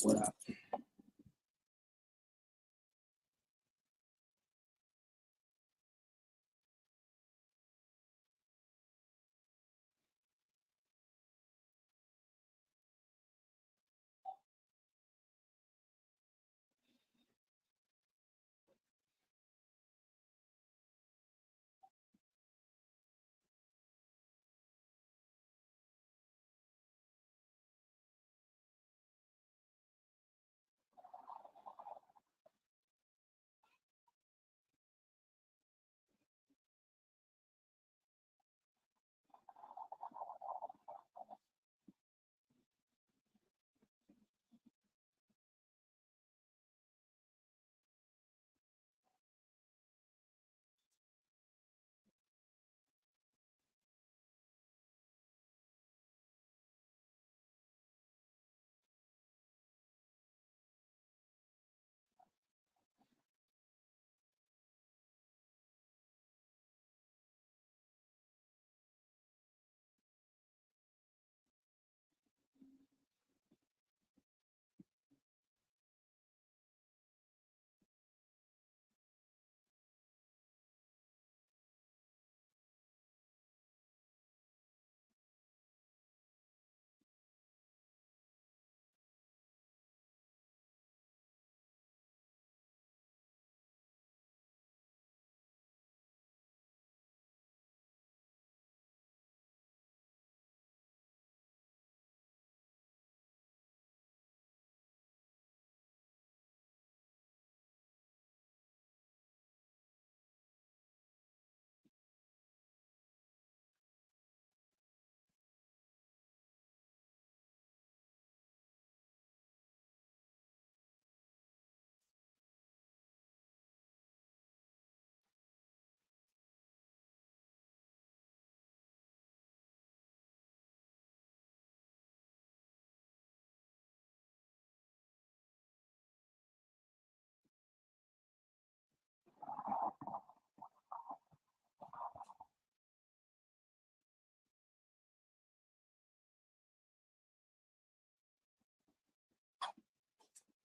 What up?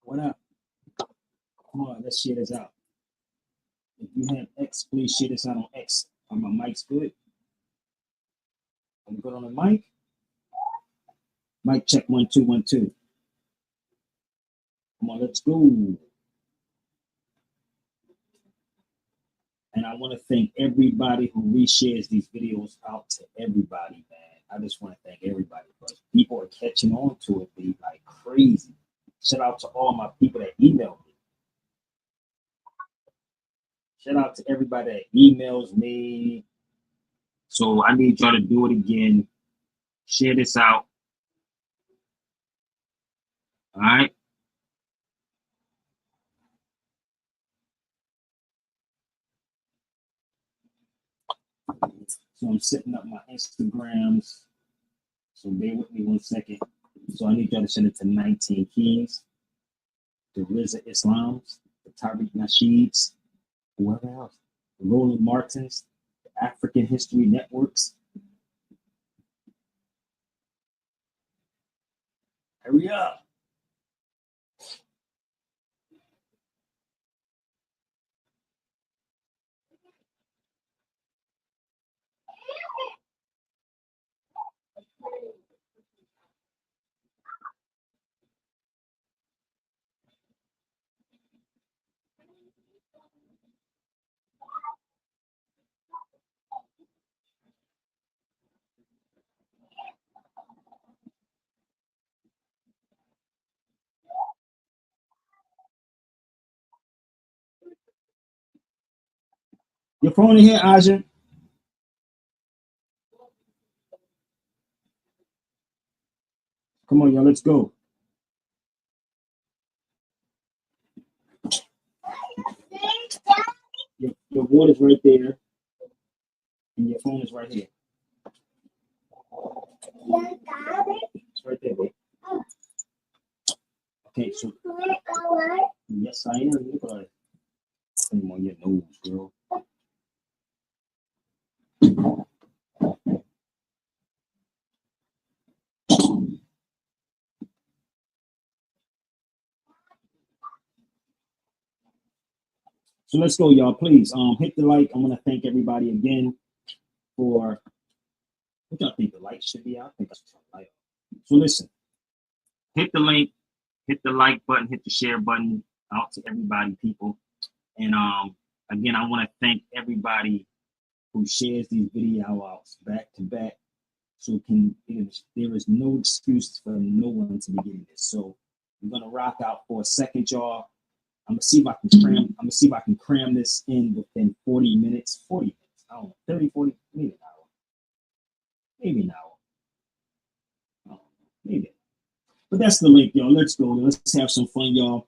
What up? Come on, let's share this out. If you have X, please share this out on X. My mic's good. I'm good on the mic. Mic check 1 2 1 2. Come on, let's go. And I want to thank everybody who reshares these videos out to everybody, man. I just want to thank everybody because people are catching on to it, be like crazy. Shout out to all my people that emailed me. Shout out to everybody that emails me. So I need y'all to do it again. Share this out. All right. So I'm setting up my Instagrams. So bear with me 1 second. So I need y'all to send it to 19 Keys, the Rizza Islams, the Tariq Nasheeds, whoever else, the Roland Martins, the African History Networks. Hurry up. Your phone in here, Aja. Come on, y'all, let's go. Your water's right there, and your phone is right here. It's right there, babe. Okay, so yes, I am. Look at it. Come on your nose, girl. So let's go, y'all. Please hit the like. I want to thank everybody again for what y'all think the like should be. I think that's like. So listen, hit the link, hit the like button, hit the share button out to everybody, people. And again, I want to thank everybody who shares these videos back to back. So there is no excuse for no one to be getting this. So we're gonna rock out for a second, y'all. I'm gonna see if I can cram this in within 40 minutes. 40 minutes. I don't know, 30, 40, maybe an hour. Maybe an hour. Maybe. But that's the link, y'all. Let's go. Let's have some fun, y'all.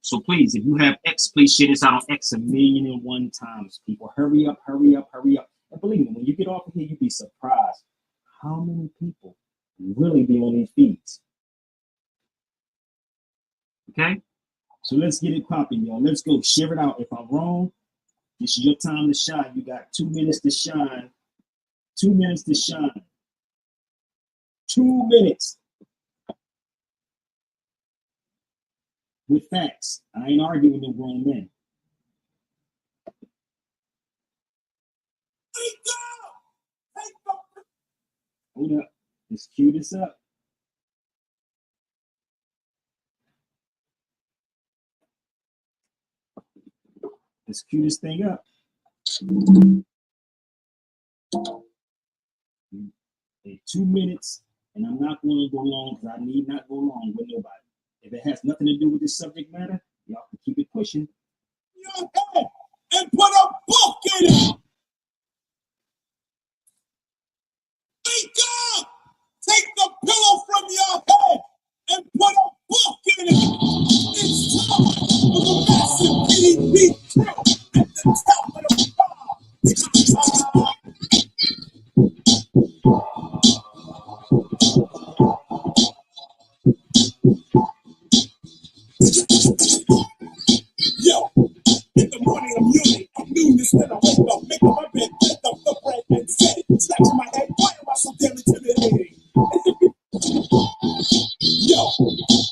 So please, if you have X, please share this out on X 1,000,001 times. People, hurry up, hurry up, hurry up. And believe me, when you get off of here, you'd be surprised how many people really be on these feeds. Okay? So let's get it popping, y'all. Let's go. Share it out. If I'm wrong, this is your time to shine. You got 2 minutes to shine. 2 minutes to shine. 2 minutes. With facts. I ain't arguing with no grown men. Hold up. Let's cue this up. Let's cue this thing up. In 2 minutes, and I'm not going to go long because I need not go long with nobody. If it has nothing to do with this subject matter, y'all can keep it pushing. Your head and put a book in it. Wake up! Take the pillow from your head and put a book in it. It's time for the massive PDP drill at the top of the bar. Yo, in the morning I'm yawning. At noon is when I wake up, make up my bed, pick up the bread and set it. Scratching my head, why am I so damn intimidating? Yo,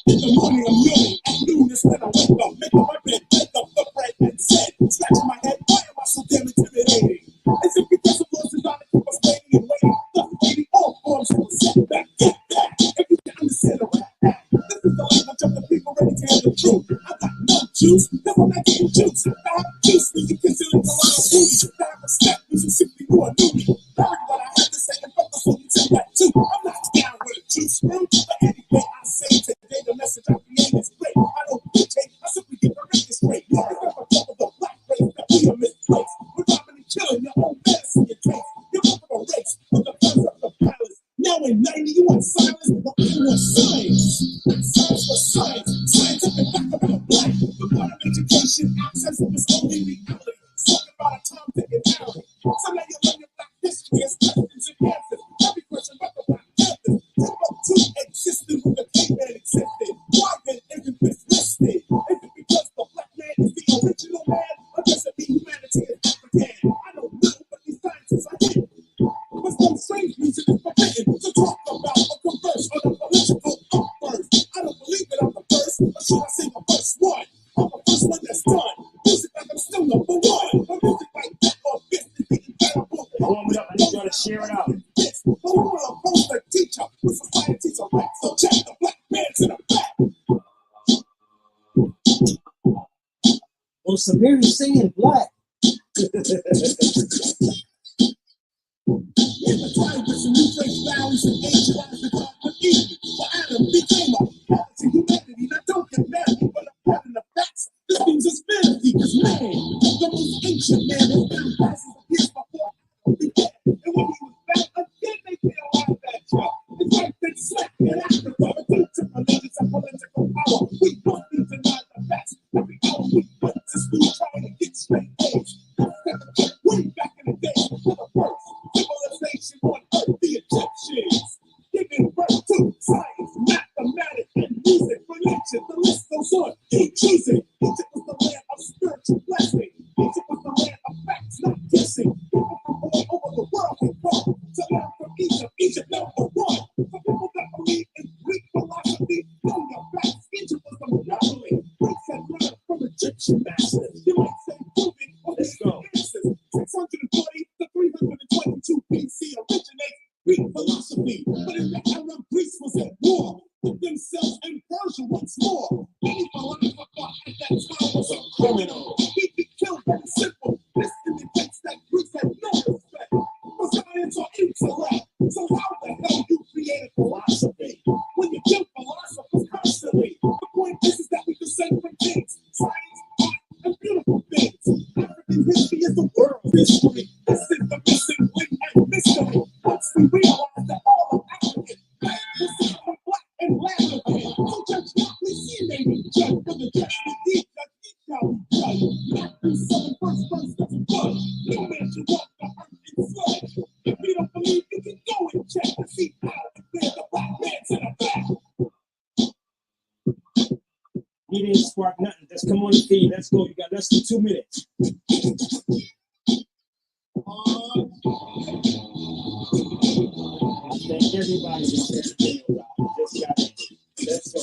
in the morning I'm yawning. At noon is when I wake up, make up my bed, pick up the bread and set it. Scratching my head, why am I so damn intimidating? As if because the laws designed to keep us waiting and waiting, thus waiting all forms of a setback. Get back, if you can understand the rap. This is the language of the people ready to hear the truth. I got no juice, cause I'm not getting juice. I have juice, we can consider it a lot of booty. I have respect, which is simply who I knew me. I heard what I had to say and focus on to that too. I'm not down with a juice room, but anything I say today, the message I create is great. I don't mutate, I simply get the record straight. It's not a talk of the black race that we are misplaced. We're robbing and killing your own medicine, your taste. You're up for a race with the concept of palace. Now in 90, you want silence, but you want science. Science for science, scientific fact about black. The part of education, access of its only reality. Talking about a time taking out. So now you learn your black history as questions and answers. Every question about the black Panthers. Tip up to existence with the caveman existed. Why then isn't this listed? Is it because the black man is the original man? Or does it mean humanity is African? I don't know, but these scientists are hidden. But some strange music is forbidden to talk about or converse on a political upburst. I don't believe that I'm the first, or should I say the first one? I'm the first one that's done. Music like I'm still number one. But music like that or this is the incredible. Warm it up, I need y'all to share it out. This, but we want to oppose the teacher with society's a right. So check the black man to the back. Well, Samir is singing black. In the time with some new face valleys and ancient lives become uneasy. For Adam became a part to humanity. Now don't get mad at me, but I'm part in the facts. This means it's vanity, cause man, the most ancient man has been thousands of years before Adam began. And when he was back again, they can't laugh at you. It's like they slack in Africa, but due to religious and political power, we don't need to deny the facts. Every hour we went to school trying to get straight A's. Way back in the day, for the first civilization on earth, the Egyptians, giving birth to science, mathematics, and music, religion. The list goes on. Keep choosing. Egypt was the land of spiritual blessing. Egypt was the land of facts, not guessing. People from all over the world can come to learn from Egypt. Egypt number one. For people that believe in Greek philosophy, know your facts. Egypt was the monopoly. Greeks had learned from Egyptian masters. You might say philosophy. But if the Arab Greece was at war with themselves and Persia once more, any philosopher thought at that time was a criminal. He'd be killed very simple. This indicates that Greeks had no respect for science or intellect. So how the hell you created philosophy when you kill philosophers constantly? The point is that we descend from things, science, art, and beautiful things. African history is the world's history. This is the missing link and mystery. Once we realize that all of African we'll see from black and laugh at it. So judge not, we see they be judged. For the judge we need, judge we shall be judged. Matthew 7, verse that's good. No man should walk the earth in sludge. If you don't believe, you can go and check and see how to clear the black man to the back. He didn't spark nothing. Just come on the feed. Let's go. You got less than 2 minutes. Thank everybody for sharing the video. Just got it. Let's go.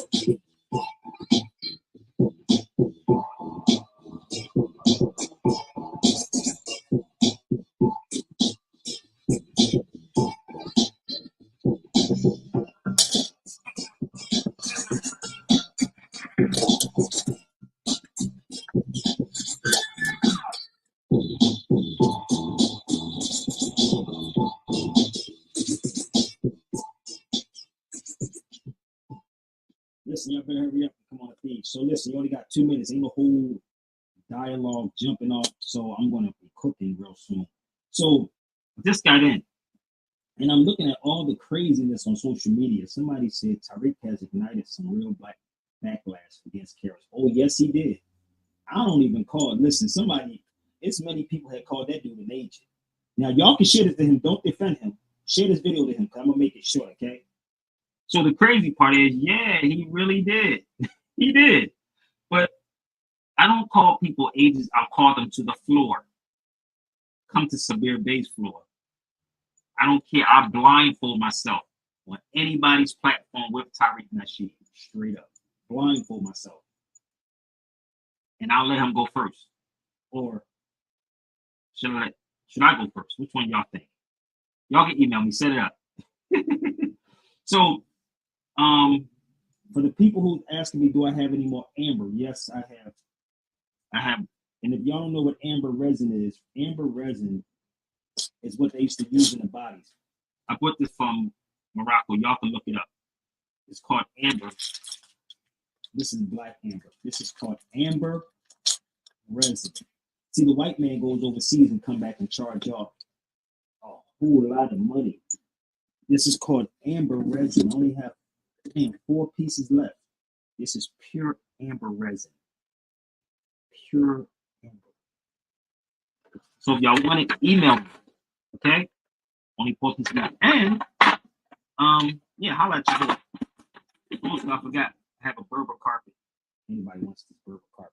Listen, y'all better hurry up and come on the feed. So listen, you only got 2 minutes. Ain't no whole dialogue jumping off. So I'm gonna be cooking real soon. So this got in, and I'm looking at all the craziness on social media. Somebody said Tariq has ignited some real black backlash against Karras. Oh yes, he did. I don't even call it. Listen, it's many people had called that dude an agent. Now y'all can share this to him. Don't defend him. Share this video to him. Cause I'm gonna make it short, okay? So the crazy part is, yeah, he really did. He did. But I don't call people agents. I'll call them to the floor. Come to Sabir Bey's floor. I don't care. I blindfold myself on anybody's platform with Tariq Nasheed. Straight up. Blindfold myself. And I'll let him go first. Or should I go first? Which one y'all think? Y'all can email me. Set it up. So, for the people who asking me, do I have any more amber? Yes, I have. I have. And if y'all don't know what amber resin is what they used to use in the bodies. I bought this from Morocco. Y'all can look it up. It's called amber. This is black amber. This is called amber resin. See, the white man goes overseas and come back and charge y'all a whole lot of money. This is called amber resin. I only have 4 pieces left. This is pure amber resin. Pure amber. So if y'all want it, email me. Okay? Only 4 pieces left. And yeah, holla at your boy. Also, I forgot, I have a Berber carpet. Anybody wants this Berber carpet?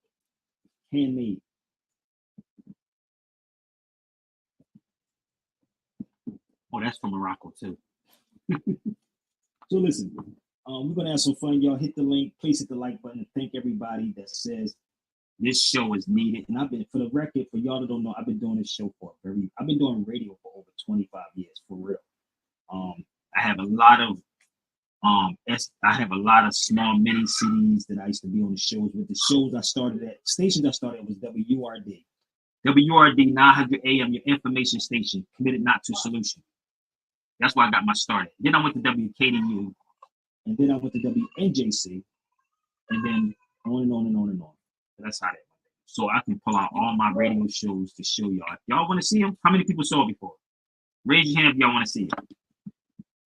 Handmade. Oh, that's from Morocco too. So listen, we're gonna have some fun. Y'all hit the link, please hit the like button. Thank everybody that says this show is needed. And I've been, for the record, for y'all that don't know, I've been doing this show I've been doing radio for over 25 years, for real. I have a lot of small mini CDs that I used to be on the shows with. The shows I started at, stations I started at was WURD. WURD 900 AM, your information station, committed not to solution. That's why I got my start. Then I went to WKDU, and then I went to WNJC, and then on and on and on and on. That's how that went. So I can pull out all my radio shows to show y'all. If y'all want to see them, how many people saw it before? Raise your hand if y'all want to see it.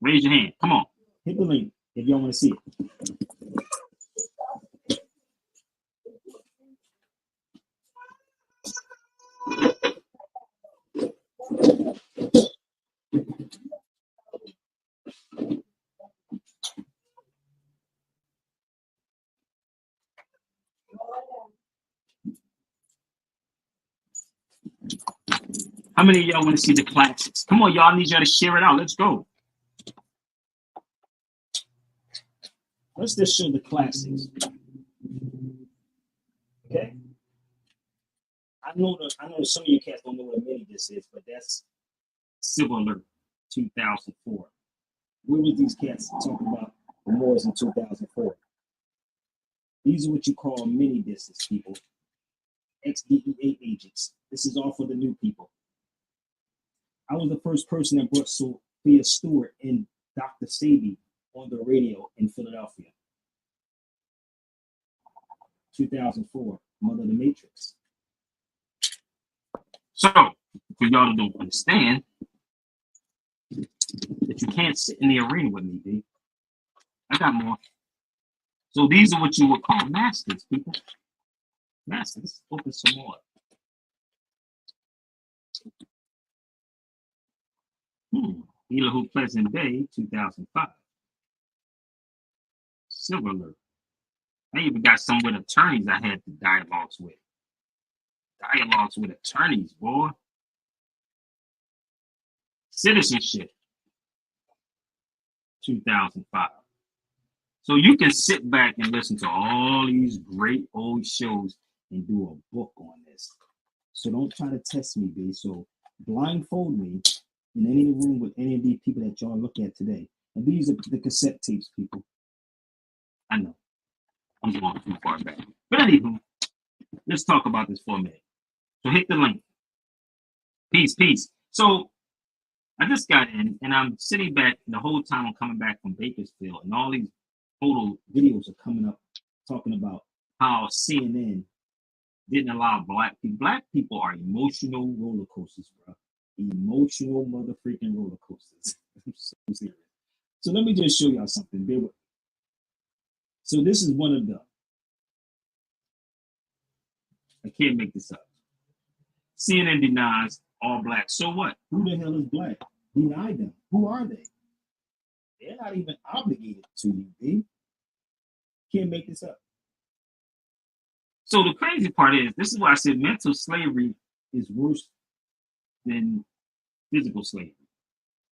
Raise your hand. Come on. Hit the link if y'all want to see it. How many of y'all want to see the classics? Come on, y'all. I need y'all to share it out. Let's go. Let's just show the classics. Okay. I know some of you cats don't know what a mini disc is, but that's Civil Alert 2004. Where was these cats talking about the Moors in 2004? These are what you call mini business people, ex-DEA agents. This is all for the new people. I was the first person that brought Sophia Stewart and Dr. Sebi on the radio in Philadelphia. 2004, Mother of the Matrix. So, for y'all that don't understand, that you can't sit in the arena with me, B. I got more. So these are what you would call masters, people. Masters. Open some more. Elihu Pleasant Day, 2005. Silver Alert. I even got some with attorneys I had the dialogues with. Dialogues with attorneys, boy. Citizenship, 2005. So you can sit back and listen to all these great old shows and do a book on this. So don't try to test me, B. So blindfold me in any room with any of these people that y'all look at today. And these are the cassette tapes, people. I know. I'm going too far back. But anywho, let's talk about this for a minute. So hit the link. Peace, peace. So I just got in and I'm sitting back and the whole time I'm coming back from Bakersfield and all these photo videos are coming up talking about how CNN didn't allow black people. Black people are emotional roller coasters, bro. Emotional mother freaking roller coasters. I'm so serious. So let me just show y'all something. Bear with me. So this is one of them. I can't make this up. CNN denies all black. So what? Who the hell is black? Deny them. Who are they? They're not even obligated to you, B. Can't make this up. So the crazy part is, this is why I said mental slavery is worse than physical slavery.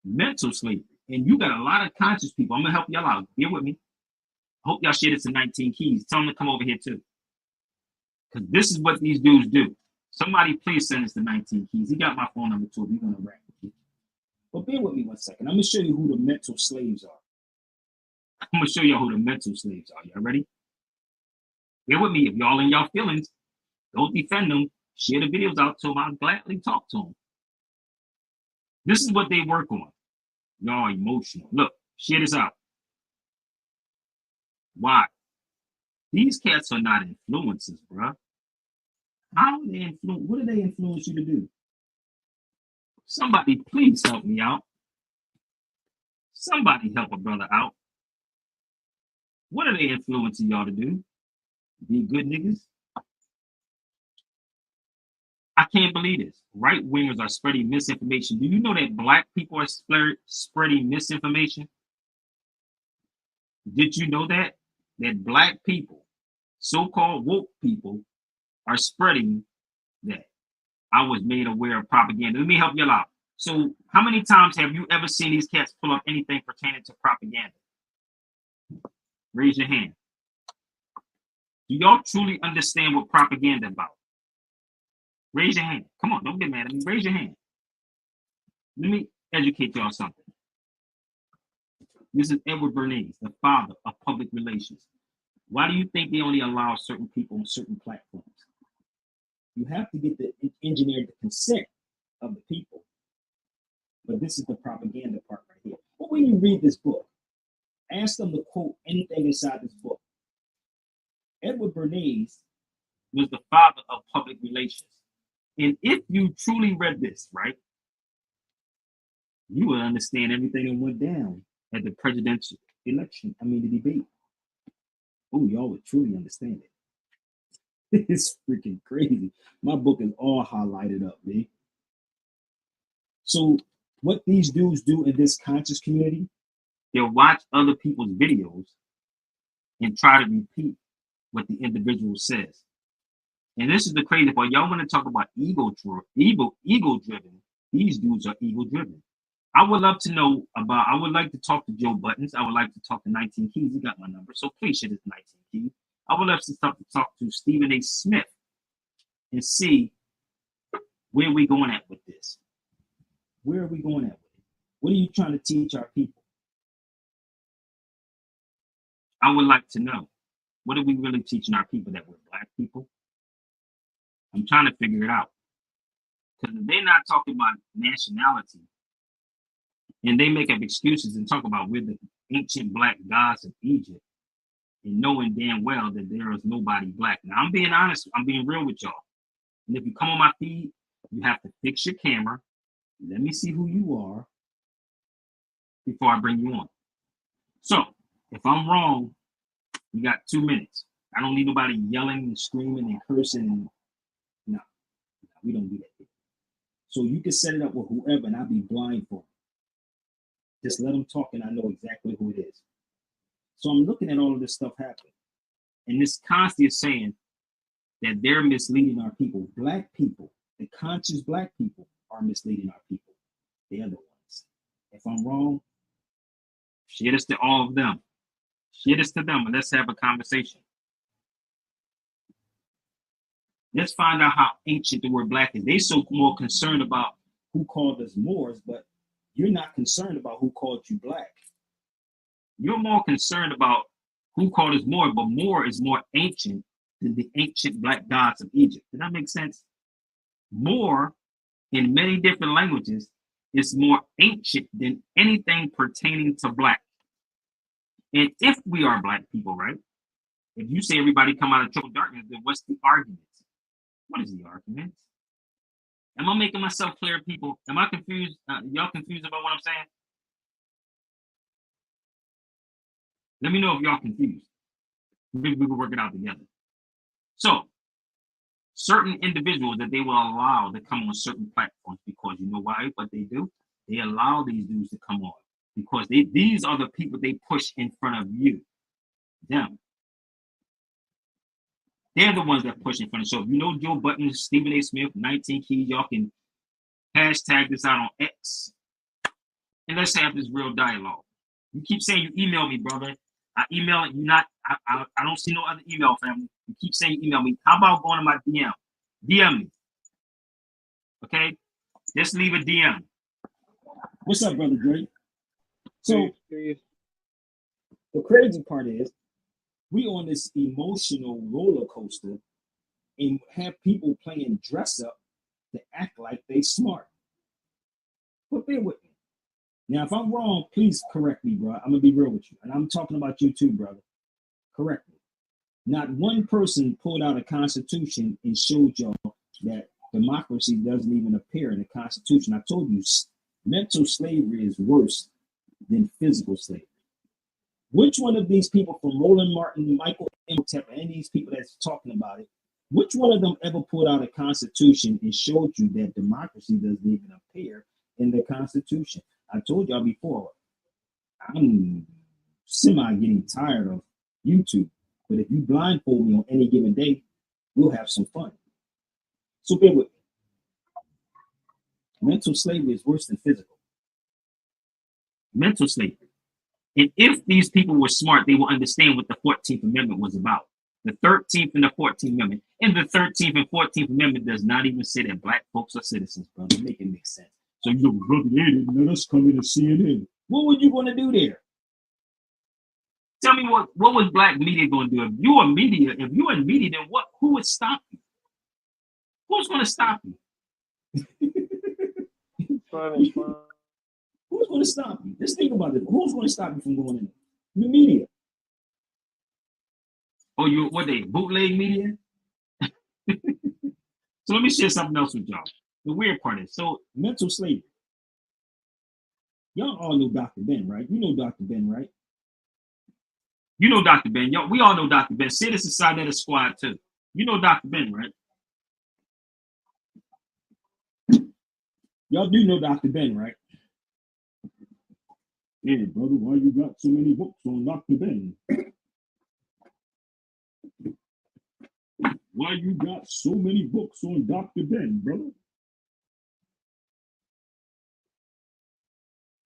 Mental slavery. And you got a lot of conscious people. I'm going to help y'all out. Bear with me. I hope y'all share this in 19 Keys. Tell them to come over here too. Because this is what these dudes do. Somebody please send us the 19 Keys. He got my phone number too if you want to rap with you. But bear with me 1 second. I'm going to show you who the mental slaves are. I'm going to show y'all who the mental slaves are. Y'all ready? Bear with me. If y'all in y'all feelings, don't defend them. Share the videos out to them. I'll gladly talk to them. This is what they work on. Y'all are emotional. Look, share this out. Why? These cats are not influencers, bruh. How are they influence? What do they influence you to do? Somebody please help me out. Somebody help a brother out. What are they influencing y'all to do? Be good niggas? I can't believe this. Right wingers are spreading misinformation. Do you know that black people are spreading misinformation? Did you know that? That black people, so-called woke people, are spreading that. I was made aware of propaganda. Let me help you out. So how many times have you ever seen these cats pull up anything pertaining to propaganda? Raise your hand. Do y'all truly understand what propaganda is about? Raise your hand. Come on, don't get mad at me. Raise your hand. Let me educate y'all something. This is Edward Bernays, the father of public relations. Why do you think they only allow certain people on certain platforms? You have to get the engineer the consent of the people. But this is the propaganda part right here. But when you read this book, ask them to quote anything inside this book. Edward Bernays was the father of public relations. And if you truly read this, right, you will understand everything that went down at the presidential election, the debate. Oh, y'all would truly understand it. It's freaking crazy. My book is all highlighted up, man. So what these dudes do in this conscious community, they'll watch other people's videos and try to repeat what the individual says. And this is the crazy part. Y'all want to talk about ego-driven. These dudes are ego-driven. I would love to know about, I would like to talk to Joe Buttons. I would like to talk to 19 Keys. He got my number. So please share this 19 Keys. I would love to talk to Stephen A. Smith and see where we going at with this. Where are we going at with it? What are you trying to teach our people? I would like to know, what are we really teaching our people that we're black people? I'm trying to figure it out. Because they're not talking about nationality, and they make up excuses and talk about we're the ancient black gods of Egypt, and knowing damn well that there is nobody black. Now, I'm being honest, I'm being real with y'all. And if you come on my feed, you have to fix your camera. Let me see who you are before I bring you on. So, if I'm wrong, you got 2 minutes. I don't need nobody yelling and screaming and cursing. No, we don't do that. So you can set it up with whoever, and I'll be blindfolded. Just let them talk, and I know exactly who it is. So I'm looking at all of this stuff happening. And this constantly is saying that they're misleading our people. Black people, the conscious black people, are misleading our people. They are the ones. If I'm wrong, share this to all of them. Share this to them, and let's have a conversation. Let's find out how ancient the word black is. They so more concerned about who called us Moors, but you're not concerned about who called you black. You're more concerned about who called us Moor, but Moor is more ancient than the ancient black gods of Egypt. Does that make sense? Moor, in many different languages, is more ancient than anything pertaining to black. And if we are black people, right? If you say everybody come out of total darkness, then what's the argument? What is the argument? Am I making myself clear, people? Am I confused? Y'all confused about what I'm saying? Let me know if y'all confused. Maybe we can work it out together. So, certain individuals that they will allow to come on certain platforms, because you know why? What they do? They allow these dudes to come on because these are the people they push in front of you. Them. They're the ones that push in front of you. So if you know Joe Button, Stephen A. Smith, 19 Keys, y'all can hashtag this out on X. And let's have this real dialogue. You keep saying you email me, brother. I email you not. I don't see no other email, family. You keep saying you email me. How about going to my DM? DM me. Okay? Just leave a DM. What's up, brother Drake? So the crazy part is we on this emotional roller coaster and have people playing dress up to act like they smart. But bear with me. Now, if I'm wrong, please correct me, bro. I'm gonna be real with you. And I'm talking about you too, brother. Correct me. Not one person pulled out a constitution and showed y'all that democracy doesn't even appear in the Constitution. I told you mental slavery is worse than physical slavery. Which one of these people from Roland Martin, Michael Imhotep, and these people that's talking about it, which one of them ever pulled out a constitution and showed you that democracy doesn't even appear in the Constitution? I told y'all before, I'm semi getting tired of YouTube, but if you blindfold me on any given day, we'll have some fun. So bear with me. Mental slavery is worse than physical. Mental slavery. And if these people were smart, they will understand what the 14th Amendment was about. The 13th and the 14th Amendment. And the 13th and 14th Amendment does not even say that black folks are citizens, brother. Make it make sense. So you brother, they didn't let us come in to CNN. What were you going to do there? Tell me what was black media going to do? If you're in media, then who would stop you? Who's going to stop you? Who's going to stop you? Just think about it. Who's going to stop you from going in? The media. Oh, what they bootleg media? So let me share something else with y'all. The weird part is, so mental slavery. Y'all all know Dr. Ben, right? You know Dr. Ben, right? You know Dr. Ben. Y'all, we all know Dr. Ben. Citizen Sinetta Squad too. You know Dr. Ben, right? Y'all do know Dr. Ben, right? Hey, brother, why you got so many books on Dr. Ben? Why you got so many books on Dr. Ben, brother?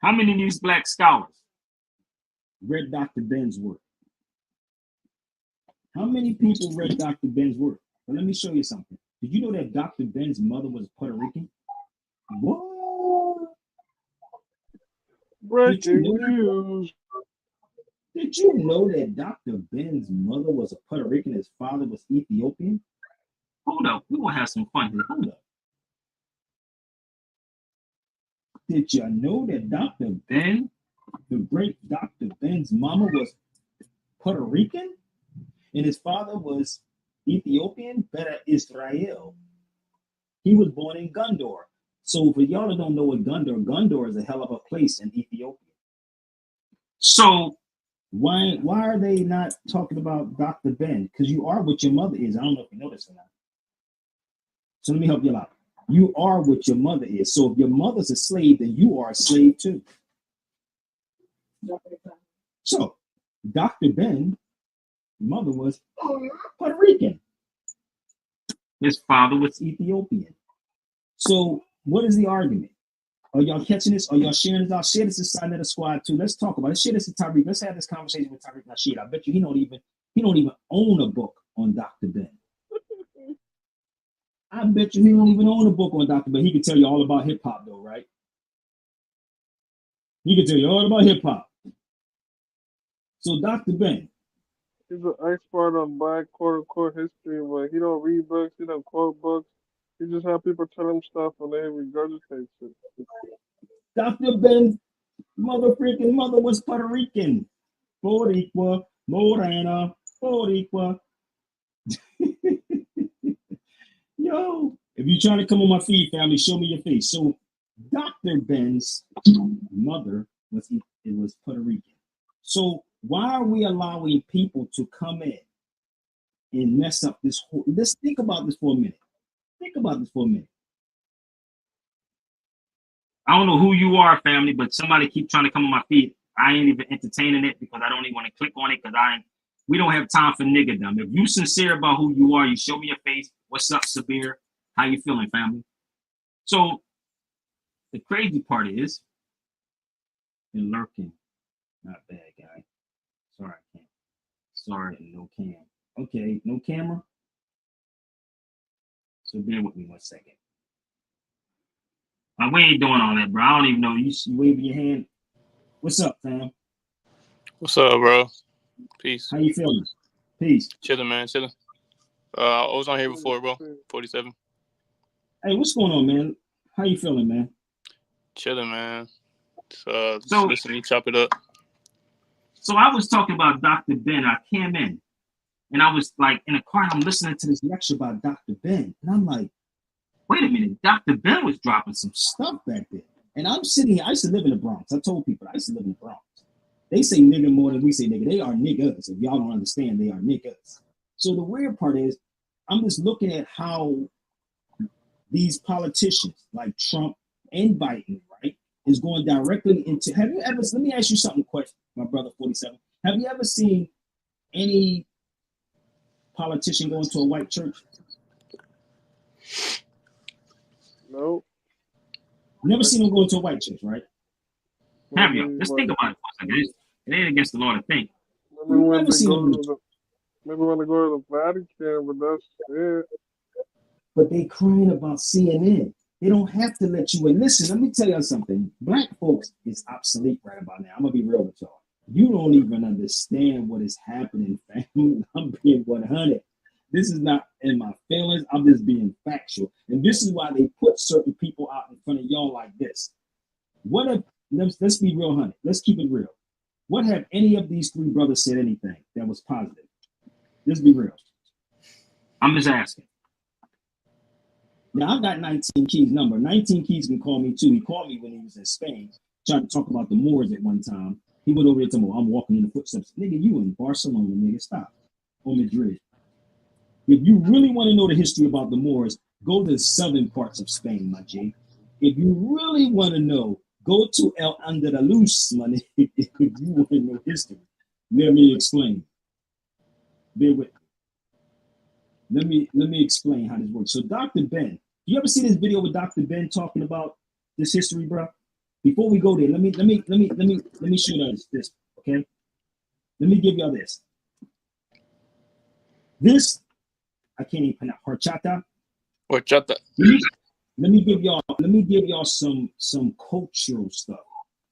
How many of these black scholars read Dr. Ben's work? How many people read Dr. Ben's work? Well, let me show you something. Did you know that Dr. Ben's mother was Puerto Rican? What? Breaking news. Did you know that Dr. Ben's mother was a Puerto Rican, his father was Ethiopian? Hold up, we gonna have some fun here. Hold up. Did you know that Dr. Ben, the great Dr. Ben's mama was Puerto Rican and his father was Ethiopian, better Israel? He was born in Gondor. So for y'all that don't know what Gondor is a hell of a place in Ethiopia. So why are they not talking about Dr. Ben? Because you are what your mother is. I don't know if you know this or not. So let me help you out. You are what your mother is. So if your mother's a slave, then you are a slave too. So Dr. Ben, mother was Puerto Rican. his father was Ethiopian. So what is the argument? Are y'all catching this? Are y'all sharing this? I'll share this inside of the squad too. Let's talk about it. Let's share this to Tariq. Let's have this conversation with Tariq Nasheed. I bet you he don't even own a book on Dr. Ben. I bet you he don't even own a book on Dr. Ben. He can tell you all about hip hop though, right? He can tell you all about hip hop. So Dr. Ben. He's an expert on black quote unquote history, but he don't read books, he don't quote books. He just have people tell him stuff and they regurgitate it. Dr. Ben's mother was Puerto Rican. Boricua, Morena, Boricua. Yo, if you're trying to come on my feed, family, show me your face. So Dr. Ben's mother was Puerto Rican. So why are we allowing people to come in and mess up this whole? Let's think about this for a minute. Think about this for a minute. I don't know who you are, family, but somebody keep trying to come on my feed. I ain't even entertaining it because I don't even want to click on it because we don't have time for niggerdom. If you sincere about who you are, you show me your face. What's up, Sabir? How you feeling, family? So the crazy part is you're lurking. Not bad, guy. Sorry, I can't. Sorry, no cam. Okay, no camera. So bear with me 1 second. we ain't doing all that, bro. I don't even know. You waving your hand. What's up, fam? What's up, bro? Peace. How you feeling? Peace. Chilling, man. Chilling. I was on here before, bro. 47. Hey, what's going on, man? How you feeling, man? Chilling, man. Just listening, chop it up. So I was talking about Dr. Ben. I came in, and I was like in a car. I'm listening to this lecture about Dr. Ben, and I'm like, wait a minute, Dr. Ben was dropping some stuff back there. And I'm sitting here. I used to live in the Bronx. I told people I used to live in the Bronx. They say nigga more than we say nigga. They are niggas. If y'all don't understand, they are niggas. So the weird part is, I'm just looking at how these politicians like Trump and Biden, right, is going directly into. Have you ever? Let me ask you something, question, my brother 47. Have you ever seen any politician go into a white church? No. Never seen him go into a white church, right? Have you? Just think about it for a second. It ain't against the law to think. Maybe when they go to the Vatican, but that's it. But they crying about CNN. They don't have to let you in. Listen, let me tell you something. Black folks is obsolete right about now. I'm gonna be real with y'all. You don't even understand what is happening, family. I'm being 100. This is not in my feelings. I'm just being factual. And this is why they put certain people out in front of y'all like this. What if, let's be real, honey. Let's keep it real. What have any of these three brothers said anything that was positive? Let's be real. I'm just asking. Now, I've got 19 Keys number. 19 Keys can call me too. He called me when he was in Spain, trying to talk about the Moors at one time. He went over there to me, I'm walking in the footsteps. Nigga, you in Barcelona, nigga, stop. Or Madrid. If you really want to know the history about the Moors, go to the southern parts of Spain, my G. If you really want to know, go to El Andalus, my nigga, if you want to know history. Let me explain. Bear with me. Let me explain how this works. So Dr. Ben, you ever see this video with Dr. Ben talking about this history, bro? Before we go there, let me show you this, okay? Let me give y'all this. This, I can't even pronounce horchata. Horchata. Let me give y'all some cultural stuff.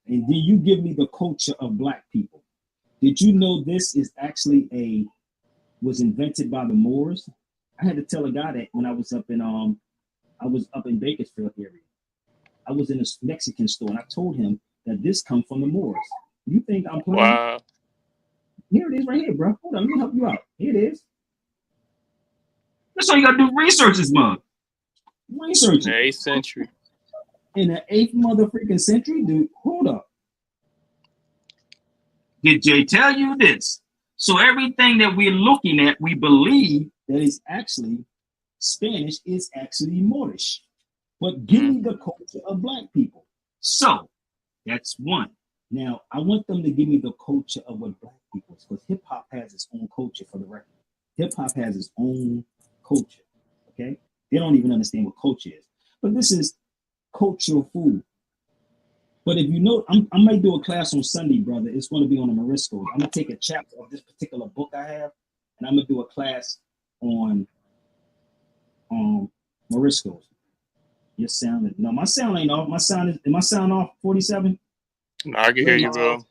And then you give me the culture of black people. Did you know this is actually was invented by the Moors? I had to tell a guy that when I was up in Bakersfield area. I was in a Mexican store and I told him that this come from the Moors. You think I'm playing? Wow. Here it is right here, bro. Hold on, let me help you out. Here it is. That's all you gotta do. Research this mug. Research The it. 8th century. In the 8th motherfucking century, dude. Hold up. Did Jay tell you this? So everything that we're looking at, we believe That is actually Spanish is actually Moorish. But give me the culture of black people. so. That's one. Now, I want them to give me the culture of what black people is, because hip hop has its own culture for the record. Hip hop has its own culture. Okay? They don't even understand what culture is. But this is cultural food. But if you know, I might do a class on Sunday, brother. It's going to be on the Moriscos. I'm going to take a chapter of this particular book I have, and I'm going to do a class on Moriscos. Your sound, no, my sound ain't off. My sound is my sound off 47? No, I can hear you, bro.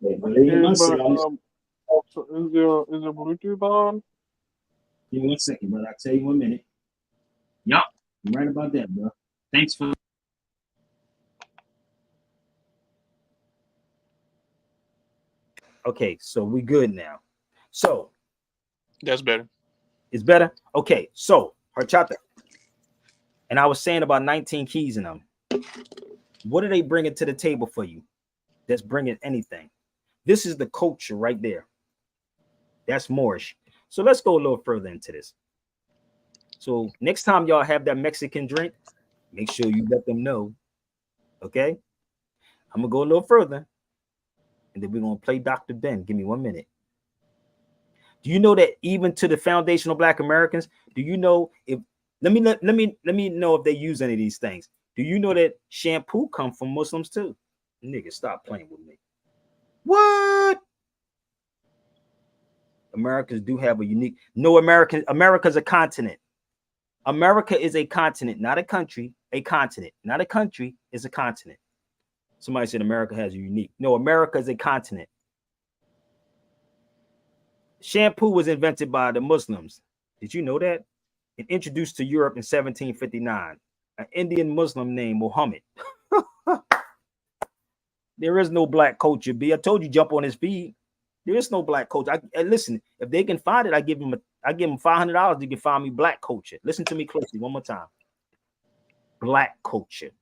Yeah, but Yeah, my but sound is your Bluetooth on? give me 1 second, brother. I'll tell you 1 minute. Yup. You're right about that, bro. Thanks for. Okay, so we good now. So That's better. it's better. Okay, so horchata. And I was saying about 19 keys in them. What are they bringing to the table for you? That's bringing anything. This is the culture right there. That's Moorish. So let's go a little further into this. So next time y'all have that Mexican drink, make sure you let them know. Okay? I'm gonna go a little further, and then we're gonna play Dr. Ben. Give me 1 minute. Do you know that even to the foundational Black Americans, do you know if let me know if they use any of these things? Do you know that shampoo come from Muslims too? Nigga, stop playing with me. What? Americans do have a unique. No, America's a continent. America is a continent, not a country. A continent, not a country, is a continent. Somebody said America has a unique. No, America is a continent. Shampoo was invented by the Muslims. Did you know that? And introduced to Europe in 1759. An Indian Muslim named Muhammad. There is no black culture, B. I told you, jump on his feed. There is no black culture. Listen, if they can find it, I give them $500 to can find me black culture. Listen to me closely one more time. Black culture.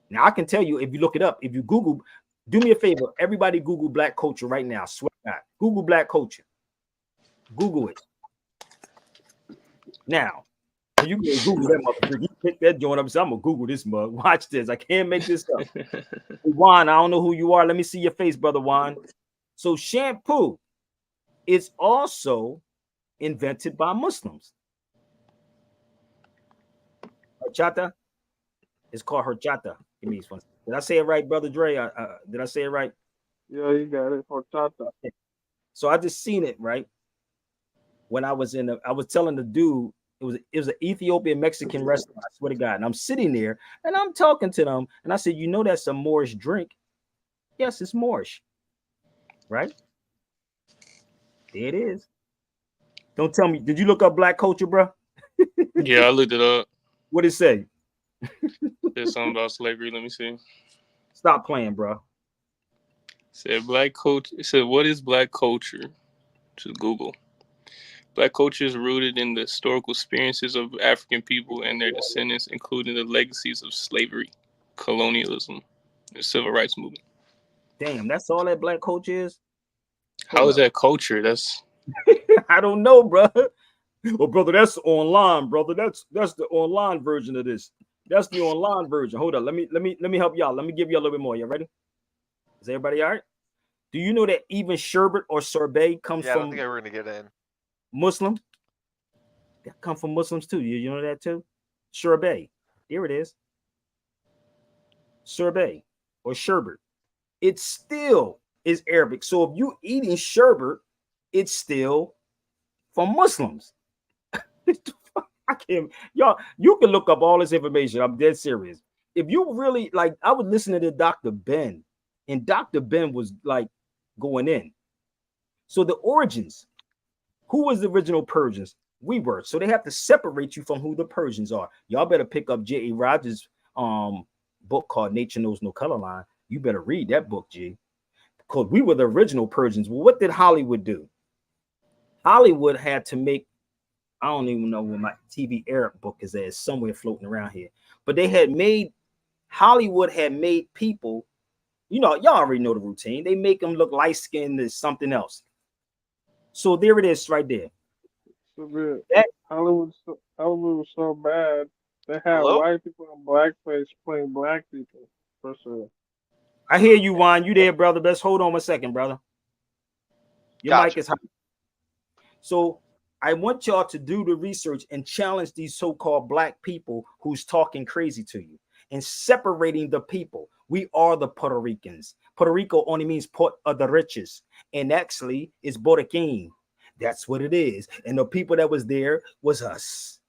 Now I can tell you, if you look it up, if you Google, do me a favor, everybody Google black culture right now. Swear to God. Google black culture. Google it. Now, you can Google that motherfucker. You pick that joint up. So I'm gonna Google this mug. Watch this. I can't make this up. Juan, I don't know who you are. Let me see your face, brother Juan. So shampoo is also invented by Muslims. Horchata. It's called horchata. Give me one. Did I say it right, brother Dre? Did I say it right? Yeah, you got it. Horchata. So I just seen it right when I was I was telling the dude it was an Ethiopian Mexican restaurant. I swear to God, and I'm sitting there and I'm talking to them, and I said, "You know that's a Moorish drink?" Yes, it's Moorish, right? There it is. Don't tell me. Did you look up black culture, bro? Yeah, I looked it up. What did it say? There's something about slavery. Let me see. Stop playing, bro. Said black culture. It said, what is black culture? To Google. Black culture is rooted in the historical experiences of African people and their descendants, including the legacies of slavery, colonialism, and the civil rights movement. Damn, that's all that black culture is? How is that culture? That's I don't know, bro. Well, brother, that's online, brother. That's the online version of this. That's the online version. Hold up. Let me help y'all. Let me give you a little bit more. You ready? Is everybody all right? Do you know that even sherbet or sorbet comes Yeah, I from don't think we're gonna get in. Muslim? That come from Muslims too. You know that too? Sherbet. Here it is. Sorbet or sherbet. It still is Arabic. So if you eating sherbet, it's still from Muslims. I can't, y'all, you can look up all this information. I'm dead serious. If you really like, I was listening to Dr. Ben, and Dr. Ben was like going in. So the origins, who was the original Persians? We were. So they have to separate you from who the Persians are. Y'all better pick up J.A. Rogers' book called Nature Knows No Color Line. You better read that book, G. Because we were the original Persians. Well, what did Hollywood do? Hollywood had to make, I don't even know where my TV Arab book is at. It's somewhere floating around here. But Hollywood had made people, y'all already know the routine. They make them look light-skinned as something else. So there it is right there. So Hollywood was so bad, they had Hello? white people in blackface playing black people. For sure. I hear you, Juan. You there, brother? Let's hold on 1 second, brother. Your mic is hot. So I want y'all to do the research and challenge these so-called black people who's talking crazy to you and separating the people. We are the Puerto Ricans. Puerto Rico only means Port of the Riches, and actually it's Boricuen. That's what it is. And the people that was there was us.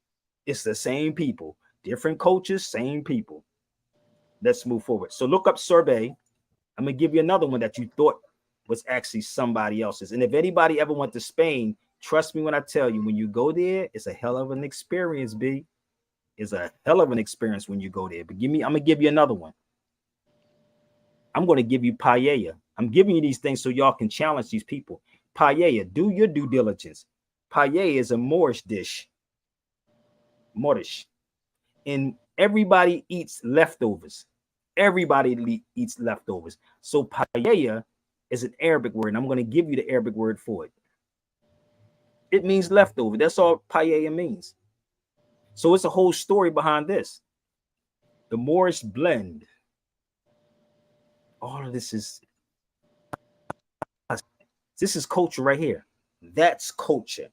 It's the same people, different cultures, same people. Let's move forward. So look up Sorbet. I'm gonna give you another one that you thought was actually somebody else's. And if anybody ever went to Spain, trust me when I tell you, when you go there, it's a hell of an experience, B. It's a hell of an experience when you go there. But I'm gonna give you another one. I'm gonna give you paella. I'm giving you these things so y'all can challenge these people. Paella, do your due diligence. Paella is a Moorish dish. Moorish. And everybody eats leftovers. Everybody eats leftovers. So paella is an Arabic word, and I'm going to give you the Arabic word for it. It means leftover. That's all paella means. So it's a whole story behind this. The Moorish blend. All of this is culture right here. That's culture.